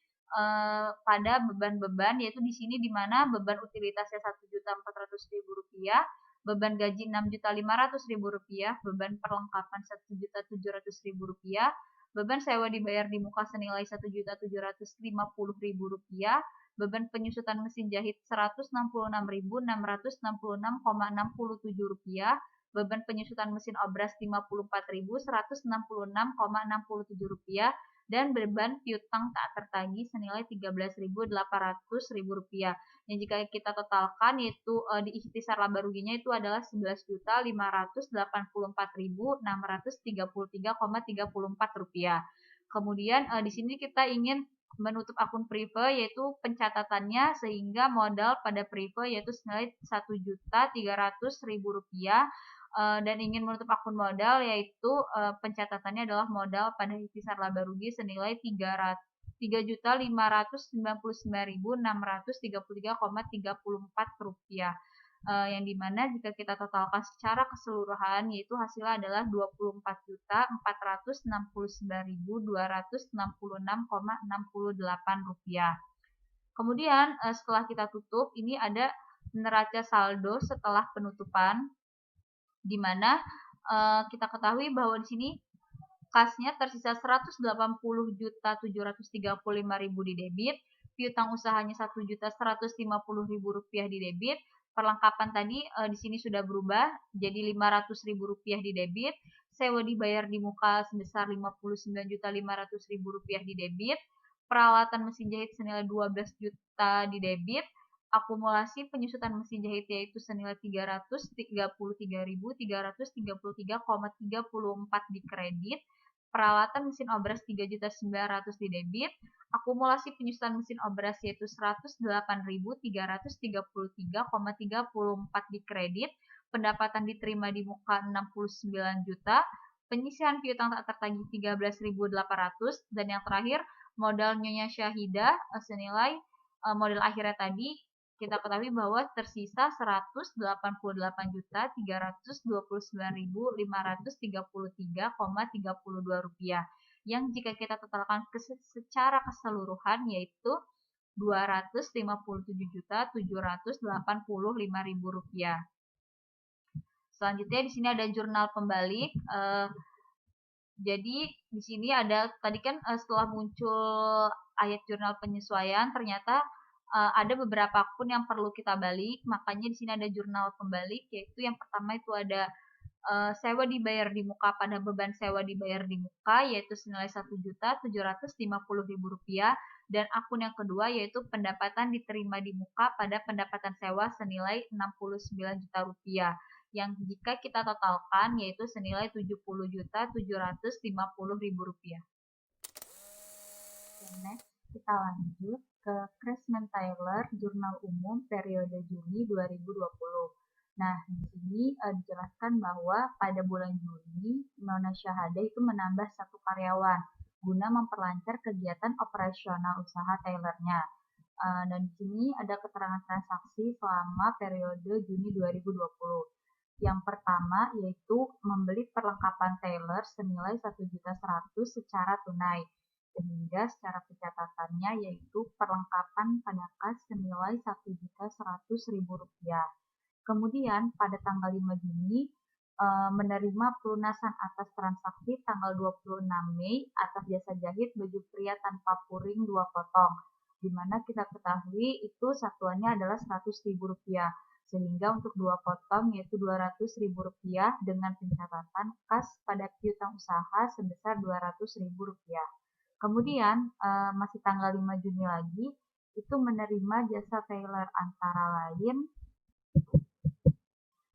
pada beban-beban, yaitu di sini di mana beban utilitasnya Rp1.400.000, beban gaji Rp6.500.000, beban perlengkapan Rp1.700.000, beban sewa dibayar di muka senilai Rp1.750.000, beban penyusutan mesin jahit Rp166.666,67, beban penyusutan mesin obras Rp54.166,67, dan beban piutang tak tertagih senilai Rp13.800.000. Yang jika kita totalkan yaitu di ikhtisar laba ruginya itu adalah Rp11.584.633,34. Kemudian di sini kita ingin menutup akun prive, yaitu pencatatannya sehingga modal pada prive yaitu senilai Rp1.300.000 dan ingin menutup akun modal, yaitu pencatatannya adalah modal pada ikhtisar laba rugi senilai Rp3.599.633,34, yang dimana jika kita totalkan secara keseluruhan yaitu hasilnya adalah Rp24.469.266,68. Kemudian setelah kita tutup, ini ada neraca saldo setelah penutupan, di mana kita ketahui bahwa di sini kasnya tersisa Rp180.735.000 di debit, piutang usahanya Rp1.150.000 di debit, perlengkapan tadi di sini sudah berubah jadi Rp500.000 di debit, sewa dibayar di muka sebesar Rp59.500.000 di debit, peralatan mesin jahit senilai Rp12 juta di debit, akumulasi penyusutan mesin jahit yaitu senilai Rp333.333,34 di kredit, peralatan mesin obras Rp3.900.000 di debit, akumulasi penyusutan mesin obras yaitu Rp108.333,34 di kredit, pendapatan diterima di muka Rp69 juta, penyisihan piutang tak tertagih Rp13.800, dan yang terakhir modal Nyonya Syahidah senilai modal akhirnya tadi kita ketahui bahwa tersisa Rp188.329.533,32, yang jika kita totalkan secara keseluruhan yaitu Rp257.785.000. Selanjutnya di sini ada jurnal pembalik. Jadi di sini ada tadi kan setelah muncul ayat jurnal penyesuaian, ternyata ada beberapa akun yang perlu kita balik, makanya di sini ada jurnal pembalik, yaitu yang pertama itu ada sewa dibayar di muka pada beban sewa dibayar di muka yaitu senilai Rp1.750.000, dan akun yang kedua yaitu pendapatan diterima di muka pada pendapatan sewa senilai Rp69 juta, yang jika kita totalkan yaitu senilai Rp70.750.000. Next, kita lanjut ke Cressman-Taylor Jurnal Umum periode Juni 2020. Nah, di sini dijelaskan bahwa pada bulan Juni, Nona Syahadah itu menambah 1 karyawan guna memperlancar kegiatan operasional usaha Taylornya. Dan di sini ada keterangan transaksi selama periode Juni 2020. Yang pertama yaitu membeli perlengkapan Taylor senilai Rp1.100.000 secara tunai, sehingga secara pencatatannya yaitu perlengkapan pada kas senilai Rp1.100.000. Kemudian pada tanggal 5 Juni menerima pelunasan atas transaksi tanggal 26 Mei atas jasa jahit baju pria tanpa puring 2 potong, di mana kita ketahui itu satuannya adalah Rp100.000, sehingga untuk 2 potong yaitu Rp200.000 dengan pencatatan kas pada piutang usaha sebesar Rp200.000. Kemudian masih tanggal 5 Juni lagi itu menerima jasa tailor antara lain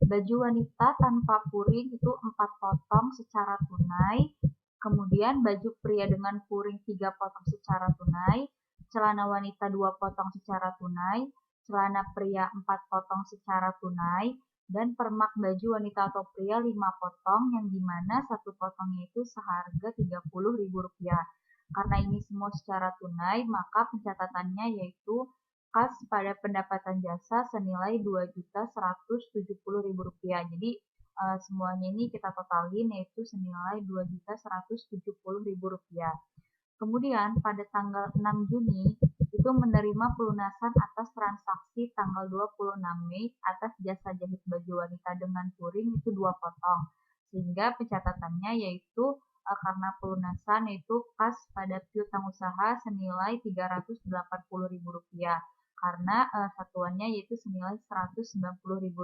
baju wanita tanpa puring itu 4 potong secara tunai, kemudian baju pria dengan puring 3 potong secara tunai, celana wanita 2 potong secara tunai, celana pria 4 potong secara tunai, dan permak baju wanita atau pria 5 potong yang dimana satu potongnya itu seharga Rp30.000. Karena ini semua secara tunai, maka pencatatannya yaitu kas pada pendapatan jasa senilai Rp2.170.000. Jadi semuanya ini kita totalin yaitu senilai Rp2.170.000. Kemudian pada tanggal 6 Juni itu menerima pelunasan atas transaksi tanggal 26 Mei atas jasa jahit baju wanita dengan puring itu 2 potong. Sehingga pencatatannya yaitu karena pelunasan itu kas pada piutang usaha senilai Rp380.000 karena satuannya yaitu senilai Rp190.000.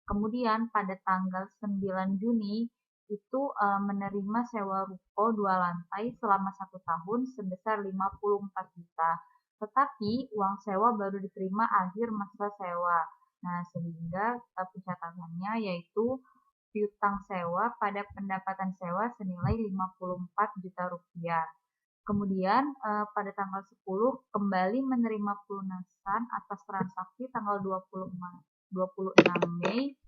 Kemudian pada tanggal 9 Juni itu menerima sewa ruko 2 lantai selama 1 tahun sebesar 54 juta. Tetapi uang sewa baru diterima akhir masa sewa. Nah, sehingga pencatatannya yaitu piutang sewa pada pendapatan sewa senilai Rp54 juta. Kemudian pada tanggal 10 kembali menerima pelunasan atas transaksi tanggal 26 Mei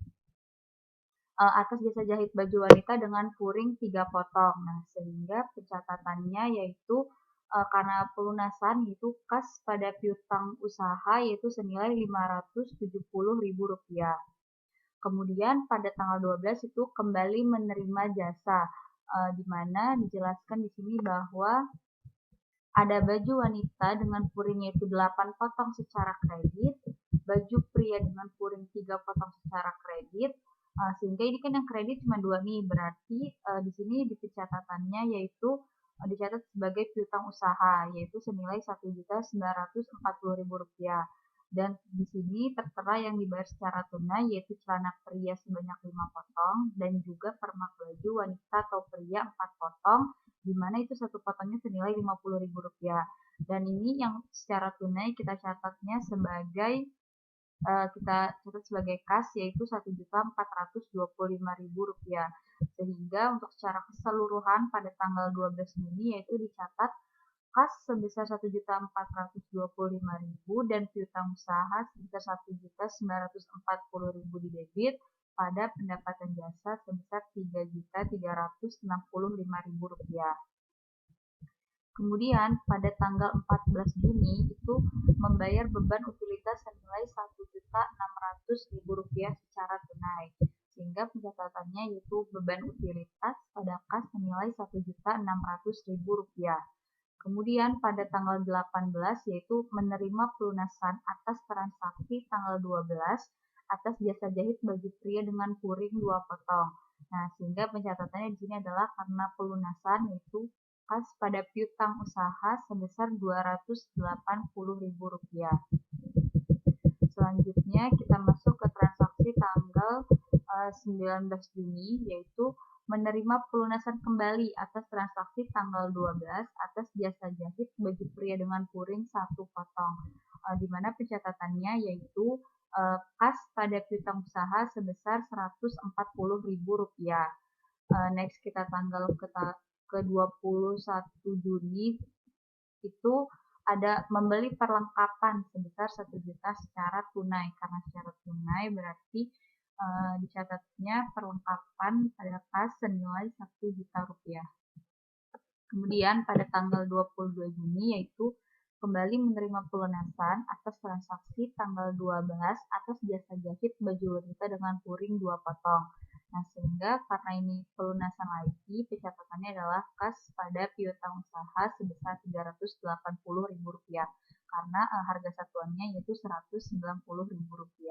atas jasa jahit baju wanita dengan puring 3 potong. Nah, sehingga pencatatannya yaitu karena pelunasan itu kas pada piutang usaha yaitu senilai Rp570.000. Kemudian pada tanggal 12 itu kembali menerima jasa, di mana dijelaskan di sini bahwa ada baju wanita dengan puringnya itu 8 potong secara kredit, baju pria dengan puring 3 potong secara kredit, sehingga ini kan yang kredit cuma 2 nih, berarti di sini di pencatatannya yaitu dicatat sebagai piutang usaha, yaitu senilai Rp1.940.000. Dan di sini tertera yang dibayar secara tunai yaitu celana pria sebanyak 5 potong dan juga permak baju wanita atau pria 4 potong, di mana itu satu potongnya senilai Rp50.000. Dan ini yang secara tunai kita catatnya sebagai kas yaitu Rp1.425.000. Sehingga untuk secara keseluruhan pada tanggal 12 Juni yaitu dicatat kas sebesar Rp1.425.000 dan piutang usaha sebesar Rp1.940.000 didebit pada pendapatan jasa sebesar Rp3.365.000. Kemudian pada tanggal 14 Juni itu membayar beban utilitas senilai Rp1.600.000 secara tunai, sehingga pencatatannya yaitu beban utilitas pada kas senilai Rp1.600.000. Kemudian pada tanggal 18 yaitu menerima pelunasan atas transaksi tanggal 12 atas jasa jahit baju pria dengan puring 2 potong. Nah, sehingga pencatatannya di sini adalah karena pelunasan yaitu kas pada piutang usaha sebesar Rp280.000. Selanjutnya kita masuk ke transaksi tanggal 19 Juni yaitu menerima pelunasan kembali atas transaksi tanggal 12 atas jasa jahit baju pria dengan puring 1 potong, di mana pencatatannya yaitu kas pada piutang usaha sebesar Rp140.000. Next kita tanggal ke 21 Juni itu ada membeli perlengkapan sebesar 1 juta secara tunai. Karena secara tunai berarti dicatatnya perlengkapan pada kas senilai Rp1 juta. Kemudian pada tanggal 22 Juni yaitu kembali menerima pelunasan atas transaksi tanggal 12 atas jasa jahit baju wanita dengan puring 2 potong. Nah, sehingga karena ini pelunasan lagi, pencatatannya adalah kas pada piutang usaha sebesar Rp380.000 karena harga satuannya yaitu Rp190.000.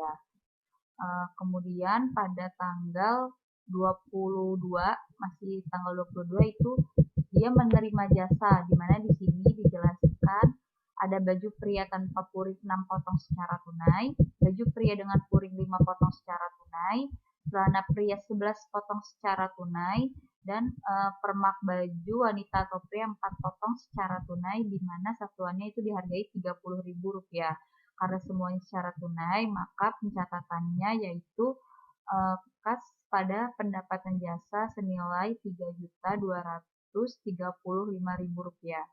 Kemudian pada tanggal 22, masih tanggal 22 itu dia menerima jasa, di mana di sini dijelaskan ada baju pria tanpa puring 6 potong secara tunai, baju pria dengan puring 5 potong secara tunai, celana pria 11 potong secara tunai, dan permak baju wanita atau pria 4 potong secara tunai, di mana satuannya itu dihargai Rp30.000. Karena semuanya secara tunai, maka pencatatannya yaitu kas pada pendapatan jasa senilai Rp3.235.000.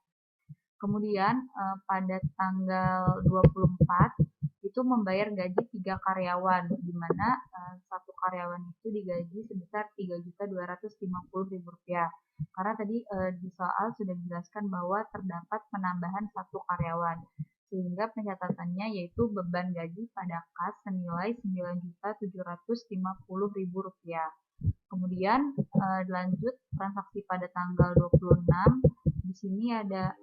Kemudian pada tanggal 24 itu membayar gaji 3 karyawan, di mana satu karyawan itu digaji sebesar Rp3.250.000. Karena tadi di soal sudah dijelaskan bahwa terdapat penambahan satu karyawan, sehingga pencatatannya yaitu beban gaji pada kas senilai Rp9.750.000. Kemudian lanjut transaksi pada tanggal 26, di sini ada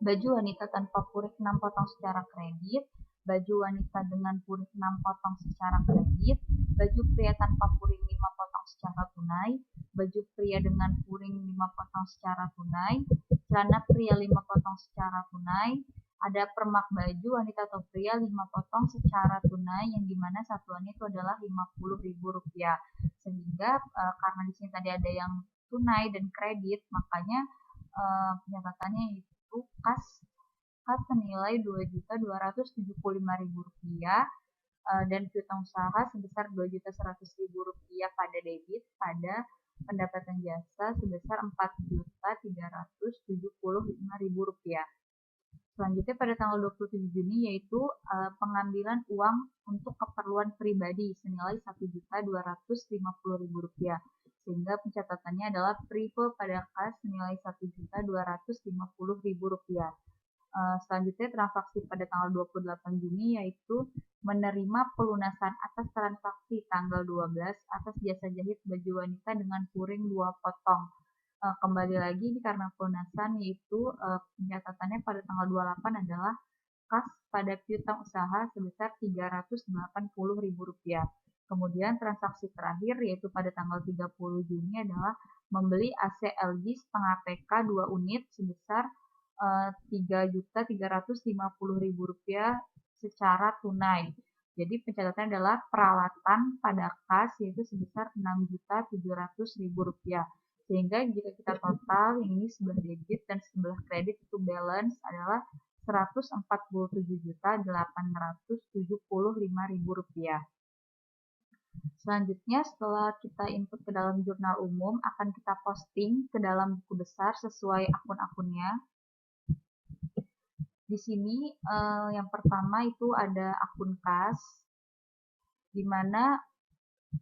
baju wanita tanpa puring 6 potong secara kredit, baju wanita dengan puring 6 potong secara kredit, baju pria tanpa puring 5 potong secara tunai, baju pria dengan puring 5 potong secara tunai, celana pria 5 potong secara tunai, ada permak baju wanita atau pria 5 potong secara tunai, yang dimana satuannya itu adalah Rp50.000. Sehingga karena di sini tadi ada yang tunai dan kredit, makanya pencatatannya itu kas senilai Rp2.275.000 dan piutang usaha sebesar Rp2.100.000 pada debit, pada pendapatan jasa sebesar Rp4.375.000. Selanjutnya pada tanggal 27 Juni yaitu pengambilan uang untuk keperluan pribadi senilai Rp1.250.000, sehingga pencatatannya adalah prive pada kas senilai Rp1.250.000. Selanjutnya transaksi pada tanggal 28 Juni yaitu menerima pelunasan atas transaksi tanggal 12 atas jasa jahit baju wanita dengan puring 2 potong. Kembali lagi ini karena pelunasan, yaitu pencatatannya pada tanggal 28 adalah kas pada piutang usaha sebesar Rp380.000. Kemudian transaksi terakhir yaitu pada tanggal 30 Juni adalah membeli AC LG setengah PK 2 unit sebesar Rp3.350.000 secara tunai. Jadi pencatatannya adalah peralatan pada kas yaitu sebesar Rp6.700.000. Sehingga jika kita total, yang ini sebelah debit dan sebelah kredit itu balance adalah Rp147.875.000. Selanjutnya setelah kita input ke dalam jurnal umum, akan kita posting ke dalam buku besar sesuai akun-akunnya. Di sini yang pertama itu ada akun kas, di mana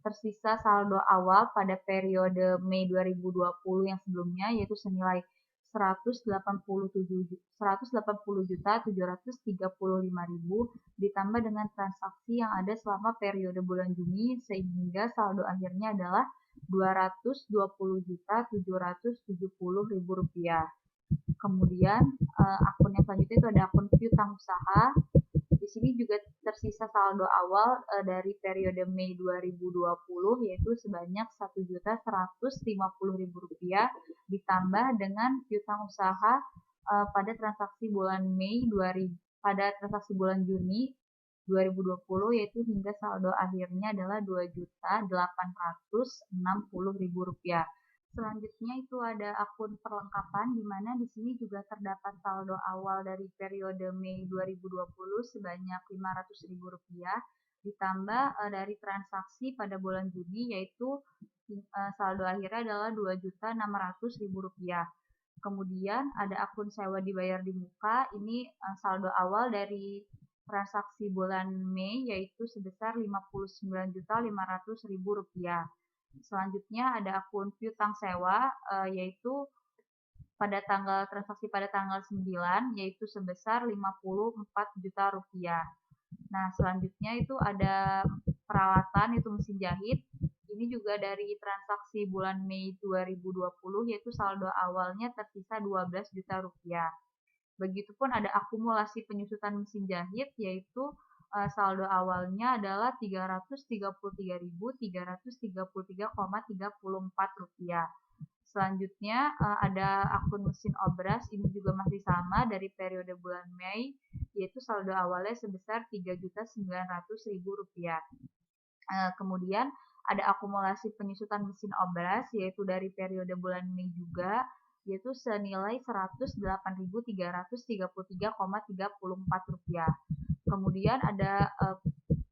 tersisa saldo awal pada periode Mei 2020 yang sebelumnya yaitu senilai Rp180.735.000 ditambah dengan transaksi yang ada selama periode bulan Juni, sehingga saldo akhirnya adalah Rp220.770.000. Kemudian akun yang selanjutnya itu ada akun piutang usaha. Di sini juga tersisa saldo awal dari periode Mei 2020 yaitu sebanyak Rp1.150.000 ditambah dengan piutang usaha pada transaksi bulan Juni 2020 yaitu hingga saldo akhirnya adalah Rp2.860.000. Selanjutnya itu ada akun perlengkapan, di mana di sini juga terdapat saldo awal dari periode Mei 2020 sebanyak Rp500.000 ditambah dari transaksi pada bulan Juni yaitu saldo akhirnya adalah Rp2.600.000. Kemudian ada akun sewa dibayar di muka, ini saldo awal dari transaksi bulan Mei yaitu sebesar Rp59.500.000. Selanjutnya ada akun piutang sewa yaitu transaksi pada tanggal 9 yaitu sebesar Rp54 juta. Nah, selanjutnya itu ada peralatan itu mesin jahit. Ini juga dari transaksi bulan Mei 2020 yaitu saldo awalnya tersisa Rp12 juta. Begitupun ada akumulasi penyusutan mesin jahit yaitu saldo awalnya adalah Rp333.333,34. Selanjutnya ada akun mesin obras, ini juga masih sama dari periode bulan Mei, yaitu saldo awalnya sebesar Rp3.900.000. Kemudian ada akumulasi penyusutan mesin obras, yaitu dari periode bulan Mei juga, yaitu senilai Rp108.333,34. Kemudian ada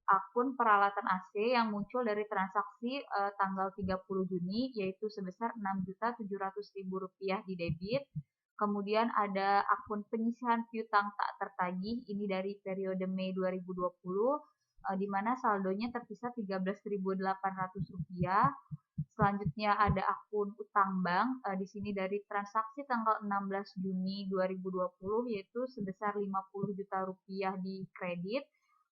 akun peralatan AC yang muncul dari transaksi tanggal 30 Juni, yaitu sebesar Rp6.700.000 di debit. Kemudian ada akun penyisihan piutang tak tertagih, ini dari periode Mei 2020, di mana saldonya tersisa Rp13.800. Selanjutnya ada akun utang bank, di sini dari transaksi tanggal 16 Juni 2020, yaitu sebesar Rp50 juta di kredit.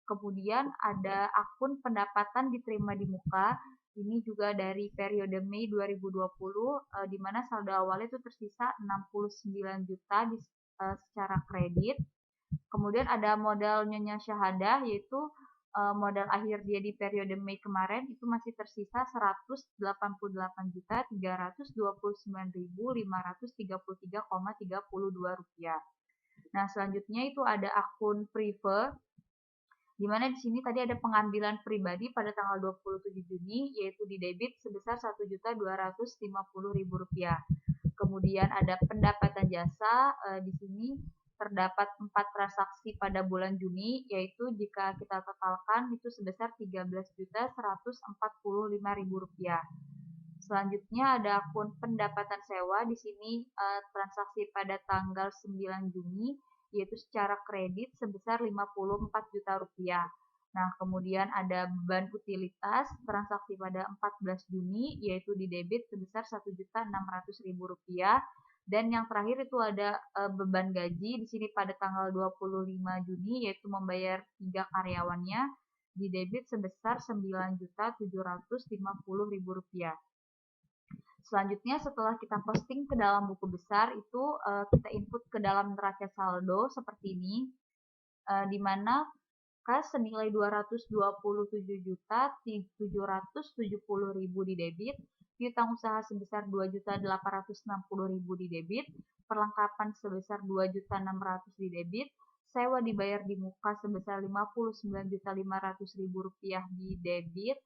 Kemudian ada akun pendapatan diterima di muka, ini juga dari periode Mei 2020, di mana saldo awalnya itu tersisa Rp69 juta secara kredit. Kemudian ada modal Nyonya Syahadah, yaitu modal akhir dia di periode Mei kemarin itu masih tersisa Rp389.533,32. Nah, selanjutnya itu ada akun Prive, di mana di sini tadi ada pengambilan pribadi pada tanggal 27 Juni, yaitu di debit sebesar Rp1.250.000. Kemudian ada pendapatan jasa, di sini terdapat 4 transaksi pada bulan Juni, yaitu jika kita totalkan itu sebesar Rp13.145.000. Selanjutnya ada akun pendapatan sewa, di sini transaksi pada tanggal 9 Juni, yaitu secara kredit sebesar Rp54 juta. Nah, kemudian ada beban utilitas, transaksi pada 14 Juni, yaitu di debit sebesar Rp1.600.000. Dan yang terakhir itu ada beban gaji, di sini pada tanggal 25 Juni, yaitu membayar 3 karyawannya, di debit sebesar Rp9.750.000. Selanjutnya setelah kita posting ke dalam buku besar itu kita input ke dalam neraca saldo seperti ini, di mana kas senilai Rp227.770.000 di debit, piutang usaha sebesar Rp2.860.000 di debit, perlengkapan sebesar Rp2.600.000 di debit, sewa dibayar di muka sebesar Rp59.500.000 di debit,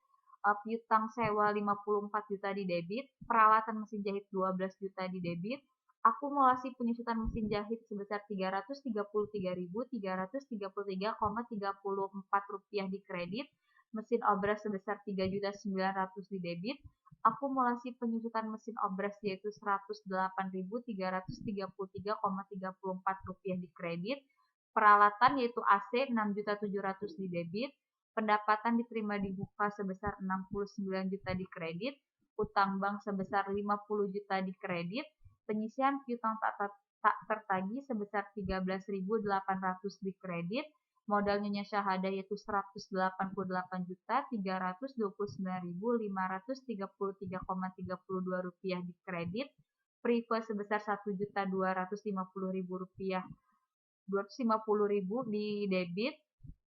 piutang sewa Rp54 juta di debit, peralatan mesin jahit Rp12 juta di debit, akumulasi penyusutan mesin jahit sebesar Rp333.333,34 di kredit, mesin obras sebesar Rp3.900.000 di debit, akumulasi penyusutan mesin obras yaitu Rp108.333,34 di kredit, peralatan yaitu AC Rp6.700.000 di debit, pendapatan diterima di muka sebesar Rp69 juta di kredit, utang bank sebesar Rp50 juta di kredit, penyisihan piutang tak tertagih sebesar Rp13.800 di kredit, modal Nyonya Syahadah yaitu Rp188.929.533,32 di kredit, Prive sebesar Rp1.250.000 di debit,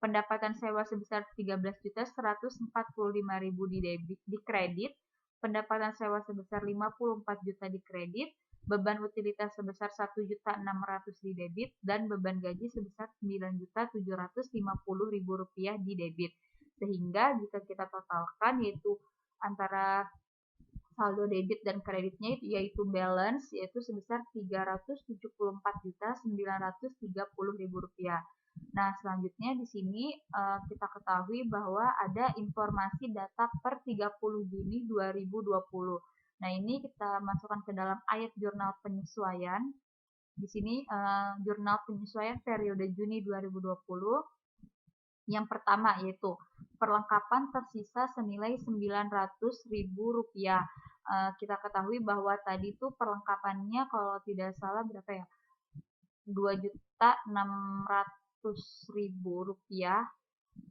pendapatan sewa sebesar Rp13.145.000 di debit di kredit, pendapatan sewa sebesar Rp54 juta di kredit, beban utilitas sebesar Rp1.600.000 di debit, dan beban gaji sebesar Rp9.750.000 di debit. Sehingga jika kita totalkan yaitu antara saldo debit dan kreditnya yaitu balance yaitu sebesar Rp374.930.000. Nah, selanjutnya di sini kita ketahui bahwa ada informasi data per 30 Juni 2020. Nah, ini kita masukkan ke dalam ayat jurnal penyesuaian. Di sini jurnal penyesuaian periode Juni 2020. Yang pertama yaitu perlengkapan tersisa senilai Rp900.000. Kita ketahui bahwa tadi itu perlengkapannya kalau tidak salah berapa ya? Rp2.600.000.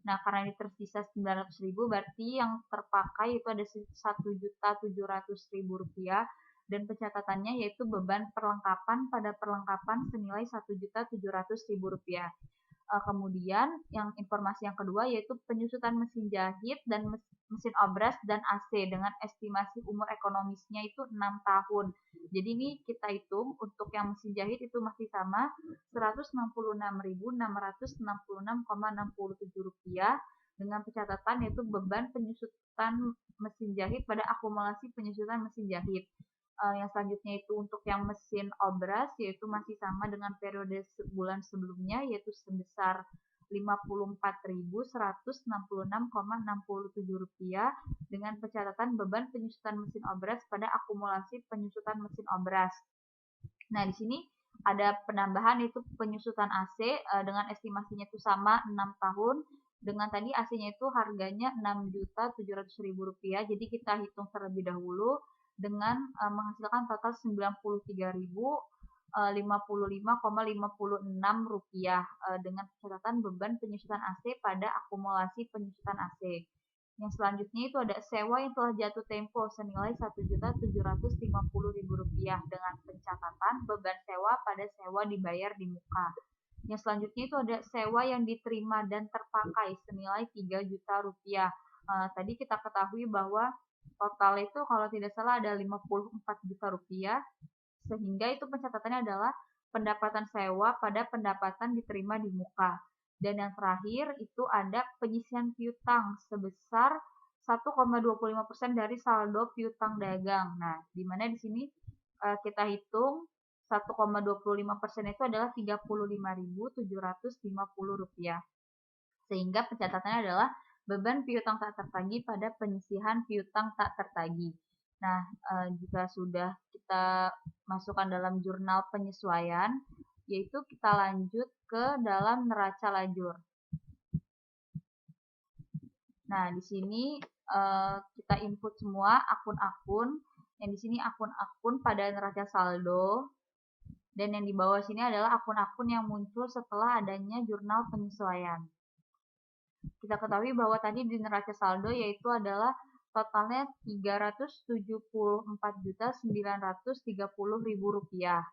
Nah, karena ini tersisa Rp900.000, berarti yang terpakai itu ada Rp1.700.000, dan pencatatannya yaitu beban perlengkapan pada perlengkapan senilai Rp1.700.000. Kemudian informasi yang kedua yaitu penyusutan mesin jahit dan mesin obras dan AC dengan estimasi umur ekonomisnya itu 6 tahun. Jadi ini kita hitung untuk yang mesin jahit itu masih sama Rp166.666,67 dengan pencatatan yaitu beban penyusutan mesin jahit pada akumulasi penyusutan mesin jahit. Yang selanjutnya itu untuk yang mesin obras yaitu masih sama dengan periode bulan sebelumnya yaitu sebesar Rp54.166,67 dengan pencatatan beban penyusutan mesin obras pada akumulasi penyusutan mesin obras. Nah, di sini ada penambahan yaitu penyusutan AC dengan estimasinya itu sama 6 tahun. Dengan tadi AC-nya itu harganya Rp6.700.000. Jadi kita hitung terlebih dahulu dengan menghasilkan total Rp93.055,56 dengan catatan beban penyusutan AC pada akumulasi penyusutan AC. Yang selanjutnya itu ada sewa yang telah jatuh tempo senilai Rp1.750.000 dengan pencatatan beban sewa pada sewa dibayar di muka. Yang selanjutnya itu ada sewa yang diterima dan terpakai senilai Rp3 juta. Tadi kita ketahui bahwa total itu kalau tidak salah ada Rp54 juta, sehingga itu pencatatannya adalah pendapatan sewa pada pendapatan diterima di muka. Dan yang terakhir itu ada penyisian piutang sebesar 1,25% dari saldo piutang dagang. Nah, di mana di sini kita hitung 1,25% itu adalah Rp35.750. Sehingga pencatatannya adalah beban piutang tak tertagih pada penyisihan piutang tak tertagih. Nah, jika sudah kita masukkan dalam jurnal penyesuaian, yaitu kita lanjut ke dalam neraca lajur. Nah, di sini kita input semua akun-akun. Yang di sini akun-akun pada neraca saldo. Dan yang di bawah sini adalah akun-akun yang muncul setelah adanya jurnal penyesuaian. Kita ketahui bahwa tadi di neraca saldo yaitu adalah totalnya Rp374.930.000.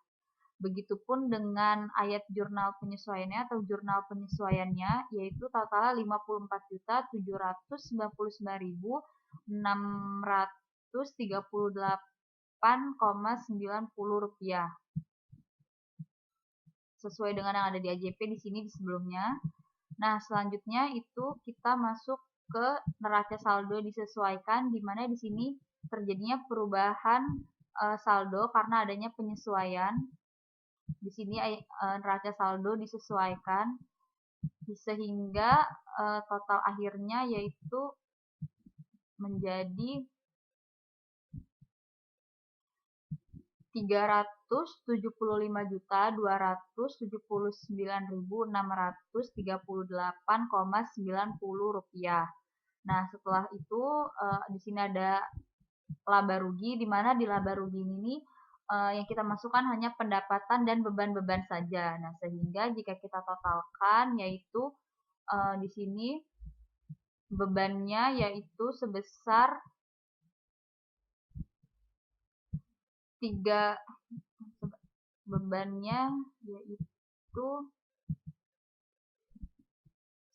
Begitupun dengan ayat jurnal penyesuaiannya atau jurnal penyesuaiannya yaitu totalnya Rp54.799.638,90. Sesuai dengan yang ada di AJP di sini di sebelumnya. Nah, selanjutnya itu kita masuk ke neraca saldo disesuaikan, di mana di sini terjadinya perubahan saldo karena adanya penyesuaian. Di sini neraca saldo disesuaikan sehingga total akhirnya yaitu menjadi Rp375.279.638,90. Nah, setelah itu di sini ada laba rugi, di mana di laba rugi ini yang kita masukkan hanya pendapatan dan beban-beban saja. Nah, sehingga jika kita totalkan yaitu di sini bebannya yaitu sebesar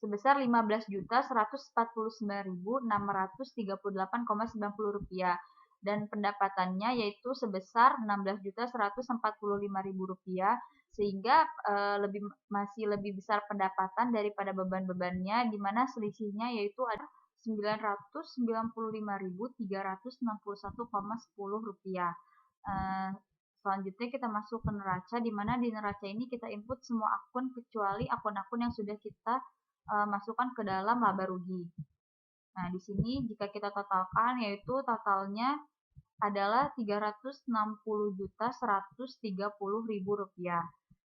sebesar Rp15.149.638,90 dan pendapatannya yaitu sebesar Rp16.145.000 sehingga masih lebih besar pendapatan daripada beban-bebannya di mana selisihnya yaitu ada Rp995.361,10. Selanjutnya kita masuk ke neraca, di mana di neraca ini kita input semua akun kecuali akun-akun yang sudah kita masukkan ke dalam laba rugi. Nah, di sini jika kita totalkan yaitu totalnya adalah Rp360.130.000.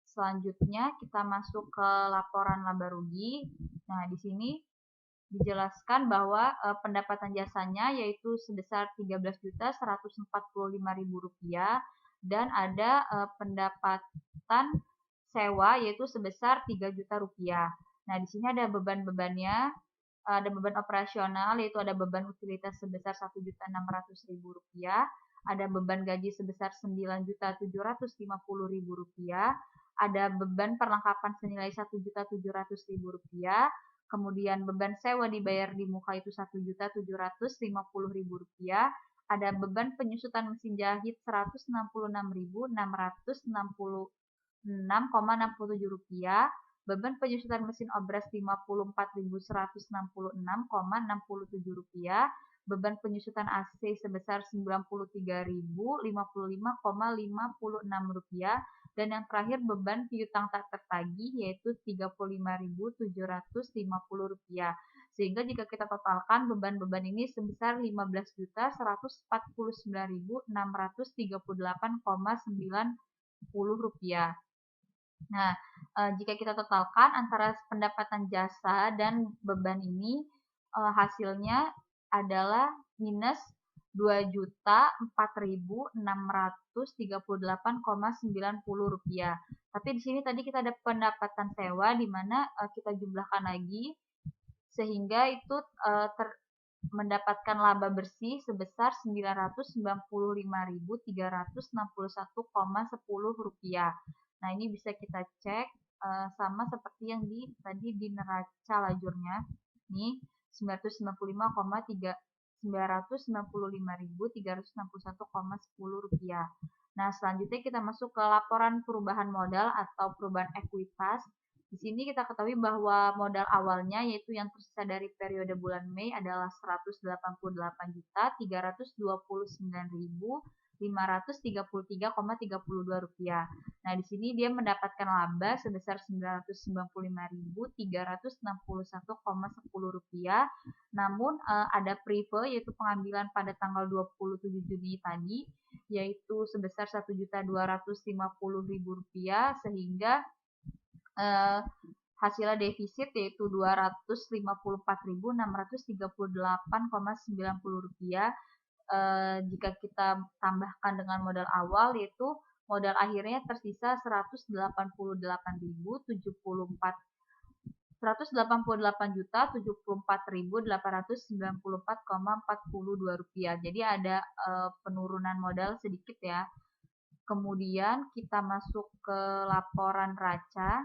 Selanjutnya kita masuk ke laporan laba rugi. Nah, di sini dijelaskan bahwa pendapatan jasanya yaitu sebesar Rp13.145.000 dan ada pendapatan sewa yaitu sebesar Rp3 juta. Nah, di sini ada beban-bebannya, ada beban operasional yaitu ada beban utilitas sebesar Rp1.600.000, ada beban gaji sebesar Rp9.750.000, ada beban perlengkapan senilai Rp1.700.000, kemudian beban sewa dibayar di muka itu Rp1.750.000, ada beban penyusutan mesin jahit Rp166.666,67, beban penyusutan mesin obras Rp54.166,67, beban penyusutan AC sebesar Rp95.55,56, dan yang terakhir beban piutang tak tertagih yaitu Rp35.750. Sehingga jika kita totalkan beban-beban ini sebesar Rp15.149.638,90. Nah, jika kita totalkan antara pendapatan jasa dan beban ini, hasilnya adalah minus Rp2.004.638,90. Tapi di sini tadi kita ada pendapatan sewa di mana kita jumlahkan lagi sehingga itu mendapatkan laba bersih sebesar Rp995.361,10. Nah, ini bisa kita cek sama seperti yang tadi di neraca lajurnya. Ini Rp995.361,10. Nah, selanjutnya kita masuk ke laporan perubahan modal atau perubahan ekuitas. Di sini kita ketahui bahwa modal awalnya yaitu yang tersisa dari periode bulan Mei adalah Rp188.929.533,32. Nah, di sini dia mendapatkan laba sebesar Rp995.361,10. Namun ada prive yaitu pengambilan pada tanggal 27 Juni tadi yaitu sebesar Rp1.250.000 sehingga hasilnya defisit yaitu Rp254.638,90. Jika kita tambahkan dengan modal awal yaitu modal akhirnya tersisa Rp188.074.894.042. Jadi ada penurunan modal sedikit ya. Kemudian kita masuk ke laporan neraca.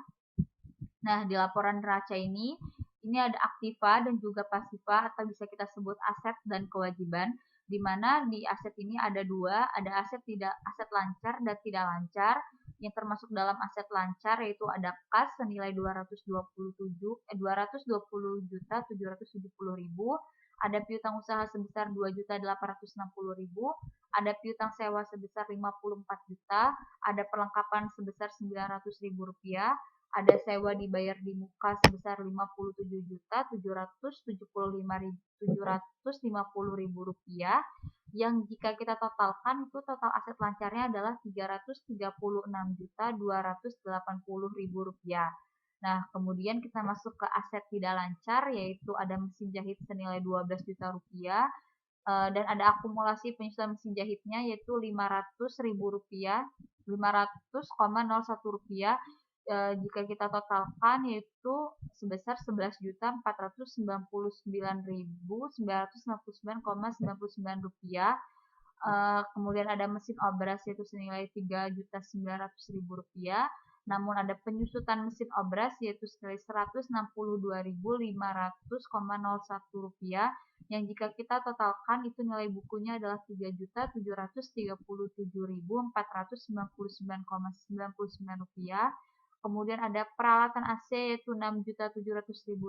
Nah, di laporan neraca ini ada aktiva dan juga pasiva atau bisa kita sebut aset dan kewajiban, di mana di aset ini ada dua, ada aset lancar dan tidak lancar. Yang termasuk dalam aset lancar yaitu ada kas senilai Rp220.770.000, ada piutang usaha sebesar Rp2.860.000, ada piutang sewa sebesar Rp54 juta, ada perlengkapan sebesar Rp900.000, ada sewa dibayar di muka sebesar Rp57.750.000, yang jika kita totalkan itu total aset lancarnya adalah Rp336.280.000. Nah, kemudian kita masuk ke aset tidak lancar yaitu ada mesin jahit senilai Rp12 juta, dan ada akumulasi penyusutan mesin jahitnya yaitu Rp500.000, Rp500,01. Jika kita totalkan yaitu sebesar Rp11.499.999,99. Kemudian ada mesin obras yaitu senilai Rp3.900.000, namun ada penyusutan mesin obras yaitu senilai Rp162.500,01, yang jika kita totalkan itu nilai bukunya adalah Rp3.737.499,99. Kemudian ada peralatan AC yaitu Rp6.700.000,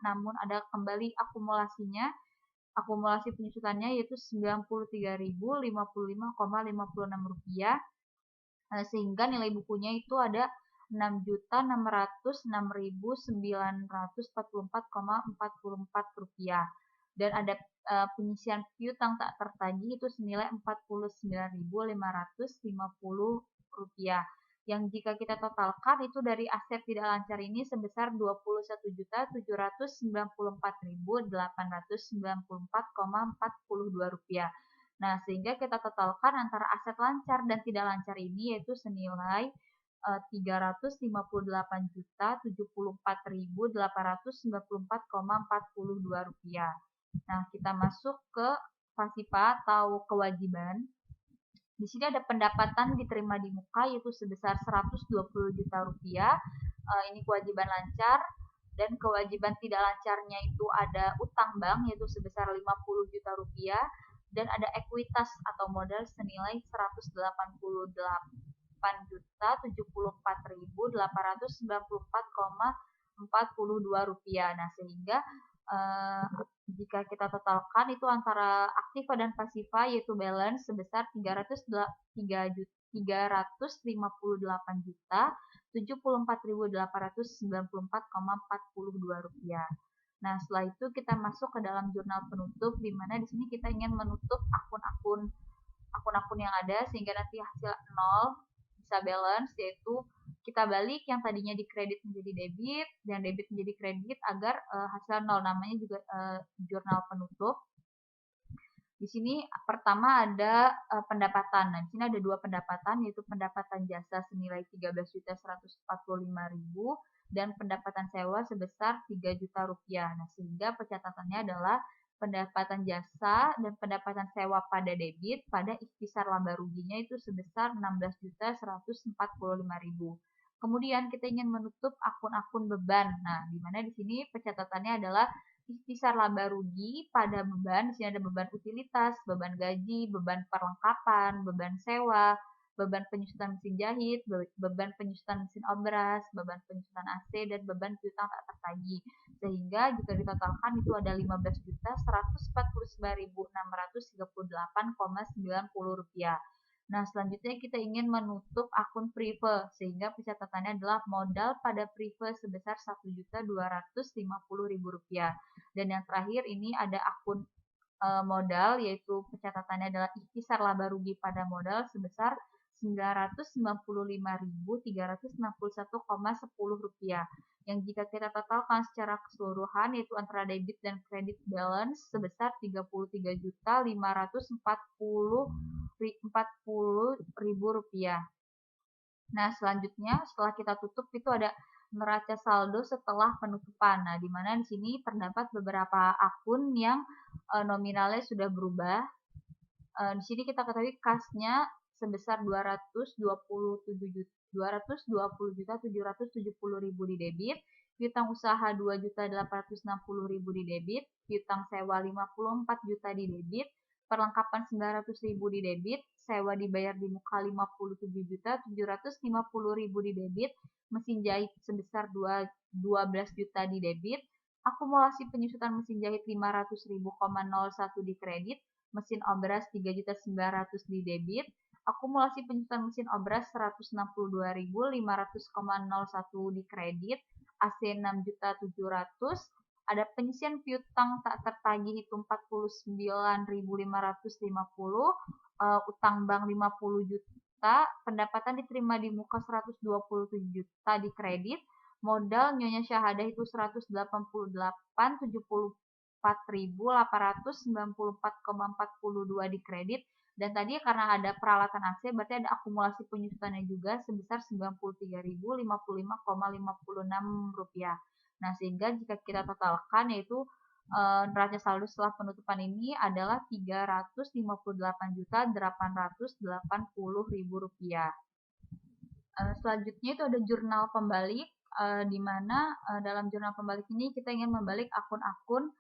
namun ada kembali akumulasinya. Akumulasi penyusutannya yaitu Rp93.055,56, sehingga nilai bukunya itu ada Rp6.609.944,44. Dan ada pengisian piutang tak tertagih itu senilai Rp49.550, yang jika kita totalkan itu dari aset tidak lancar ini sebesar Rp21.794.894,42. Nah, sehingga kita totalkan antara aset lancar dan tidak lancar ini yaitu senilai Rp354.074.894,42. Nah, kita masuk ke pasiva atau kewajiban. Di sini ada pendapatan diterima di muka yaitu sebesar 120 juta rupiah. Ini kewajiban lancar, dan kewajiban tidak lancarnya itu ada utang bank yaitu sebesar 50 juta rupiah, dan ada ekuitas atau modal senilai 188.874.894,42 rupiah. Nah, sehingga jika kita totalkan itu antara aktiva dan pasiva yaitu balance sebesar 358 juta 74.894,42 rupiah. Nah, setelah itu kita masuk ke dalam jurnal penutup, di mana di sini kita ingin menutup akun-akun yang ada sehingga nanti hasil 0 bisa balance, yaitu kita balik yang tadinya di kredit menjadi debit dan debit menjadi kredit agar hasil 0, namanya juga jurnal penutup. Di sini pertama ada pendapatan. Nah, di sini ada dua pendapatan, yaitu pendapatan jasa senilai 13.145.000 dan pendapatan sewa sebesar 3 juta rupiah. Nah, sehingga pencatatannya adalah pendapatan jasa dan pendapatan sewa pada debit pada ikhtisar laba ruginya itu sebesar 16.145.000. Kemudian kita ingin menutup akun-akun beban. Nah, di mana di sini pencatatannya adalah ikhtisar laba rugi pada beban. Di sini ada beban utilitas, beban gaji, beban perlengkapan, beban sewa, beban penyusutan mesin jahit, beban penyusutan mesin obras, beban penyusutan AC, dan beban piutang tak tertagih. Sehingga jika ditotalkan itu ada 15.149.638,90 rupiah. Nah, selanjutnya kita ingin menutup akun prive, sehingga pencatatannya adalah modal pada prive sebesar 1.250.000 rupiah. Dan yang terakhir ini ada akun modal, yaitu pencatatannya adalah ikhtisar laba rugi pada modal sebesar 995.361,10 rupiah. Yang jika kita totalkan secara keseluruhan yaitu antara debit dan kredit balance sebesar 33.540.000 rupiah. Nah, selanjutnya setelah kita tutup itu ada neraca saldo setelah penutupan. Nah, di mana di sini terdapat beberapa akun yang nominalnya sudah berubah. Di sini kita ketahui kasnya sebesar 220.770.000 di debit, piutang usaha 2.860.000 di debit, piutang sewa 54 juta di debit, perlengkapan 900.000 di debit, sewa dibayar di muka 57.750.000 di debit, mesin jahit sebesar 12 juta di debit, akumulasi penyusutan mesin jahit 500.000,01 di kredit, mesin obras 3.900.000 di debit, akumulasi penyusutan mesin obras 162.500,01 di kredit, AC 6.700.000, ada penyisian piutang tak tertagih itu 49.550, utang bank 50 juta, pendapatan diterima di muka 127 juta di kredit, modal nyonya syahadah itu 184.074.894,42 di kredit, dan tadi karena ada peralatan AC berarti ada akumulasi penyusutannya juga sebesar 93.055,56 rupiah. Nah, sehingga jika kita totalkan yaitu neraca saldo setelah penutupan ini adalah 358.880.000 rupiah. Selanjutnya itu ada jurnal pembalik, di mana dalam jurnal pembalik ini kita ingin membalik akun-akun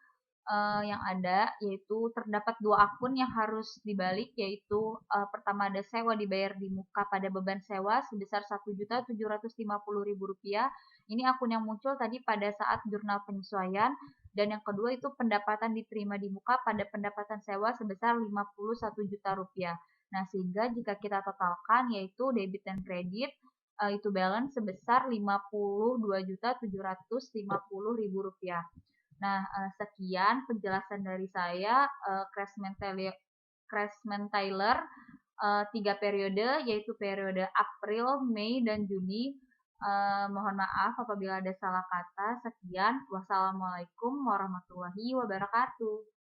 yang ada, yaitu terdapat dua akun yang harus dibalik, yaitu pertama ada sewa dibayar di muka pada beban sewa sebesar 1.750.000 rupiah. Ini akun yang muncul tadi pada saat jurnal penyesuaian. Dan yang kedua itu pendapatan diterima di muka pada pendapatan sewa sebesar 51 juta rupiah. Nah, sehingga jika kita totalkan yaitu debit dan kredit itu balance sebesar 52.750.000 rupiah. Nah, sekian penjelasan dari saya, Craftsman Tailor 3 periode, yaitu periode April, Mei, dan Juni. Mohon maaf apabila ada salah kata. Sekian, wassalamualaikum warahmatullahi wabarakatuh.